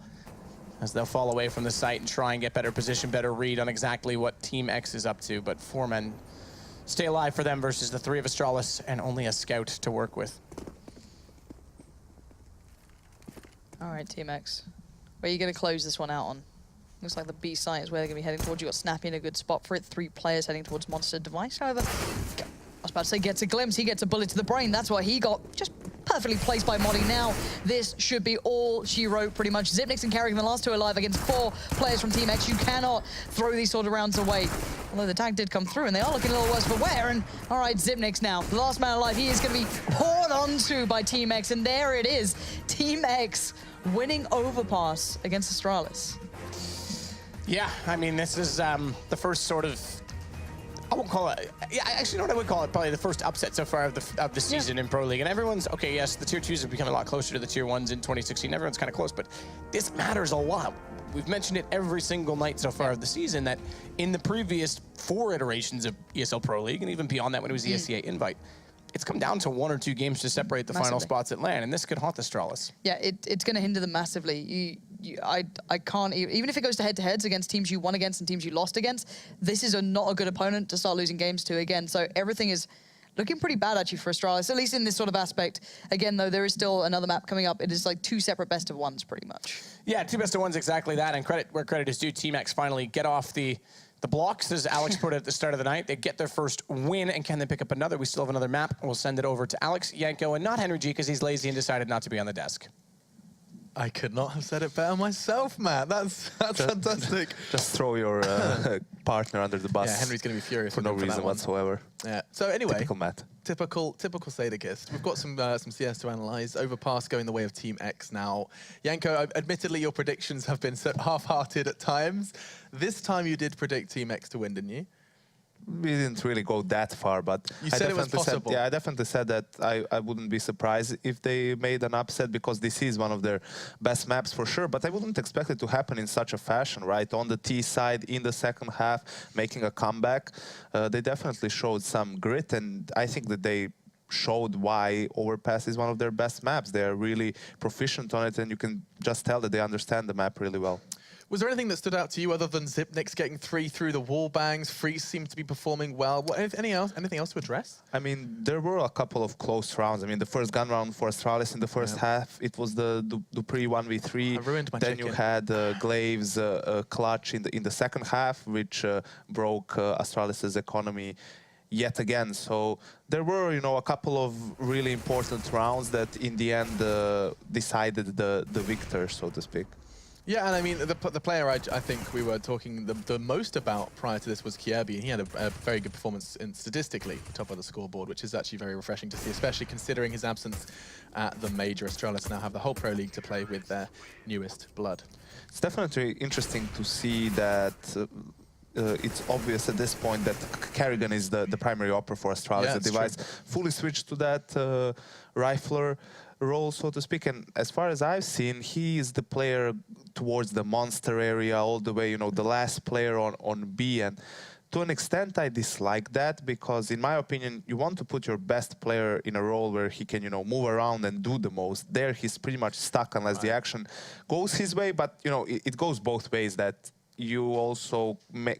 As they'll fall away from the site and try and get better position, better read on exactly what Team X is up to. But 4 men stay alive for them versus the 3 of Astralis and only a scout to work with. All right, Team X. Where are you going to close this one out on? Looks like the B site is where they're going to be heading towards. You got Snappy in a good spot for it. 3 players heading towards Monster Device. However, I was about to say gets a glimpse. He gets a bullet to the brain. That's what he got. Just perfectly placed by Molly. Now, this should be all she wrote, pretty much. Xyp9x and Kerrigan, the last 2 alive against 4 players from Team X. You cannot throw these sort of rounds away. Although the tag did come through, and they are looking a little worse for wear. And all right, Xyp9x now, the last man alive. He is going to be poured onto by Team X, and there it is. Team X winning Overpass against Astralis. Yeah, I mean, this is the first sort of, I won't call it, yeah, actually, you know what I would call it? Probably the first upset so far of the season in Pro League. And everyone's, okay, yes, the Tier 2s have become a lot closer to the Tier 1s in 2016. Everyone's kind of close, but this matters a lot. We've mentioned it every single night so far of the season that in the previous 4 iterations of ESL Pro League, and even beyond that when it was the SCA Invite, it's come down to 1 or 2 games to separate the final spots at LAN, and this could haunt the Astralis. Yeah, it's going to hinder them massively. I can't, even if it goes to head-to-heads against teams you won against and teams you lost against, this is not a good opponent to start losing games to again. So everything is looking pretty bad actually for Astralis, at least in this sort of aspect. Again, though, there is still another map coming up. It is like 2 separate best-of-1s pretty much. Yeah, 2 best-of-1s, exactly that, and credit where credit is due. Team X finally get off the blocks, as Alex put it at the start of the night. They get their first win, and can they pick up another? We still have another map. We'll send it over to Alex, Yanko, and not Henry G, because he's lazy and decided not to be on the desk. I could not have said it better myself, Matt. That's fantastic. Just throw your partner under the bus. Yeah, Henry's going to be furious for no reason whatsoever. Yeah. So anyway, typical Matt. Typical Sadakist. We've got some CS to analyze. Overpass going the way of Team X now. Yanko, admittedly, your predictions have been so half-hearted at times. This time you did predict Team X to win, didn't you? We didn't really go that far, but you said it was possible. I definitely said that I wouldn't be surprised if they made an upset, because this is one of their best maps for sure, but I wouldn't expect it to happen in such a fashion, right? On the T side, in the second half, making a comeback. They definitely showed some grit, and I think that they showed why Overpass is one of their best maps. They're really proficient on it, and you can just tell that they understand the map really well. Was there anything that stood out to you other than Zipnik's getting 3 through the wall bangs? Freeze seemed to be performing well. Anything else to address? I mean, there were a couple of close rounds. I mean, the first gun round for Astralis in the first half, it was the Dupree 1v3. I ruined my Then chicken. you had Glaive's clutch in the second half, which broke Astralis's economy yet again. So there were, you know, a couple of really important rounds that in the end decided the victor, so to speak. Yeah, and I mean, the player I think we were talking the most about prior to this was Kierby, and he had a very good performance statistically top of the scoreboard, which is actually very refreshing to see, especially considering his absence at the major. Astralis now have the whole Pro League to play with their newest blood. It's definitely interesting to see that it's obvious at this point that Kerrigan is the primary operator for Astralis. Yeah, the device fully switched to that rifler role, so to speak. And as far as I've seen, he is the player towards the monster area all the way, you know, the last player on B. And to an extent, I dislike that because, in my opinion, you want to put your best player in a role where he can, you know, move around and do the most. There, he's pretty much stuck unless the action goes his way. But, you know, it goes both ways, that you also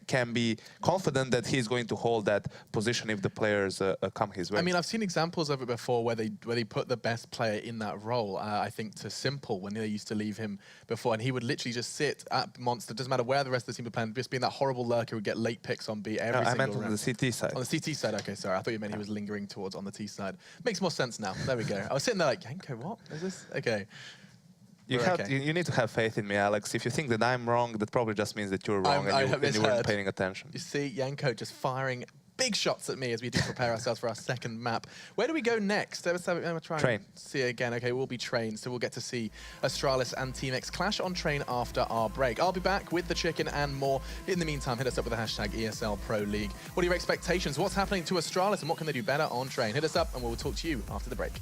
can be confident that he's going to hold that position if the players come his way. I mean, I've seen examples of it before where they put the best player in that role. I think to Simple, when they used to leave him before, and he would literally just sit at Monster, doesn't matter where the rest of the team were playing, just being that horrible lurker who would get late picks on B every single I meant round. on the CT side. On the CT side, okay, sorry. I thought you meant he was lingering towards on the T side. Makes more sense now. There we go. I was sitting there like, Yanko, what is this? Okay. You need to have faith in me, Alex. If you think that I'm wrong, that probably just means that you're wrong and you weren't paying attention. You see, Yanko just firing big shots at me as we do prepare ourselves for our second map. Where do we go next? Let's try Train. and see it again. Okay, we'll be Train, so we'll get to see Astralis and Team X clash on Train after our break. I'll be back with the chicken and more. In the meantime, hit us up with the hashtag ESL Pro League. What are your expectations? What's happening to Astralis and what can they do better on Train? Hit us up and we'll talk to you after the break.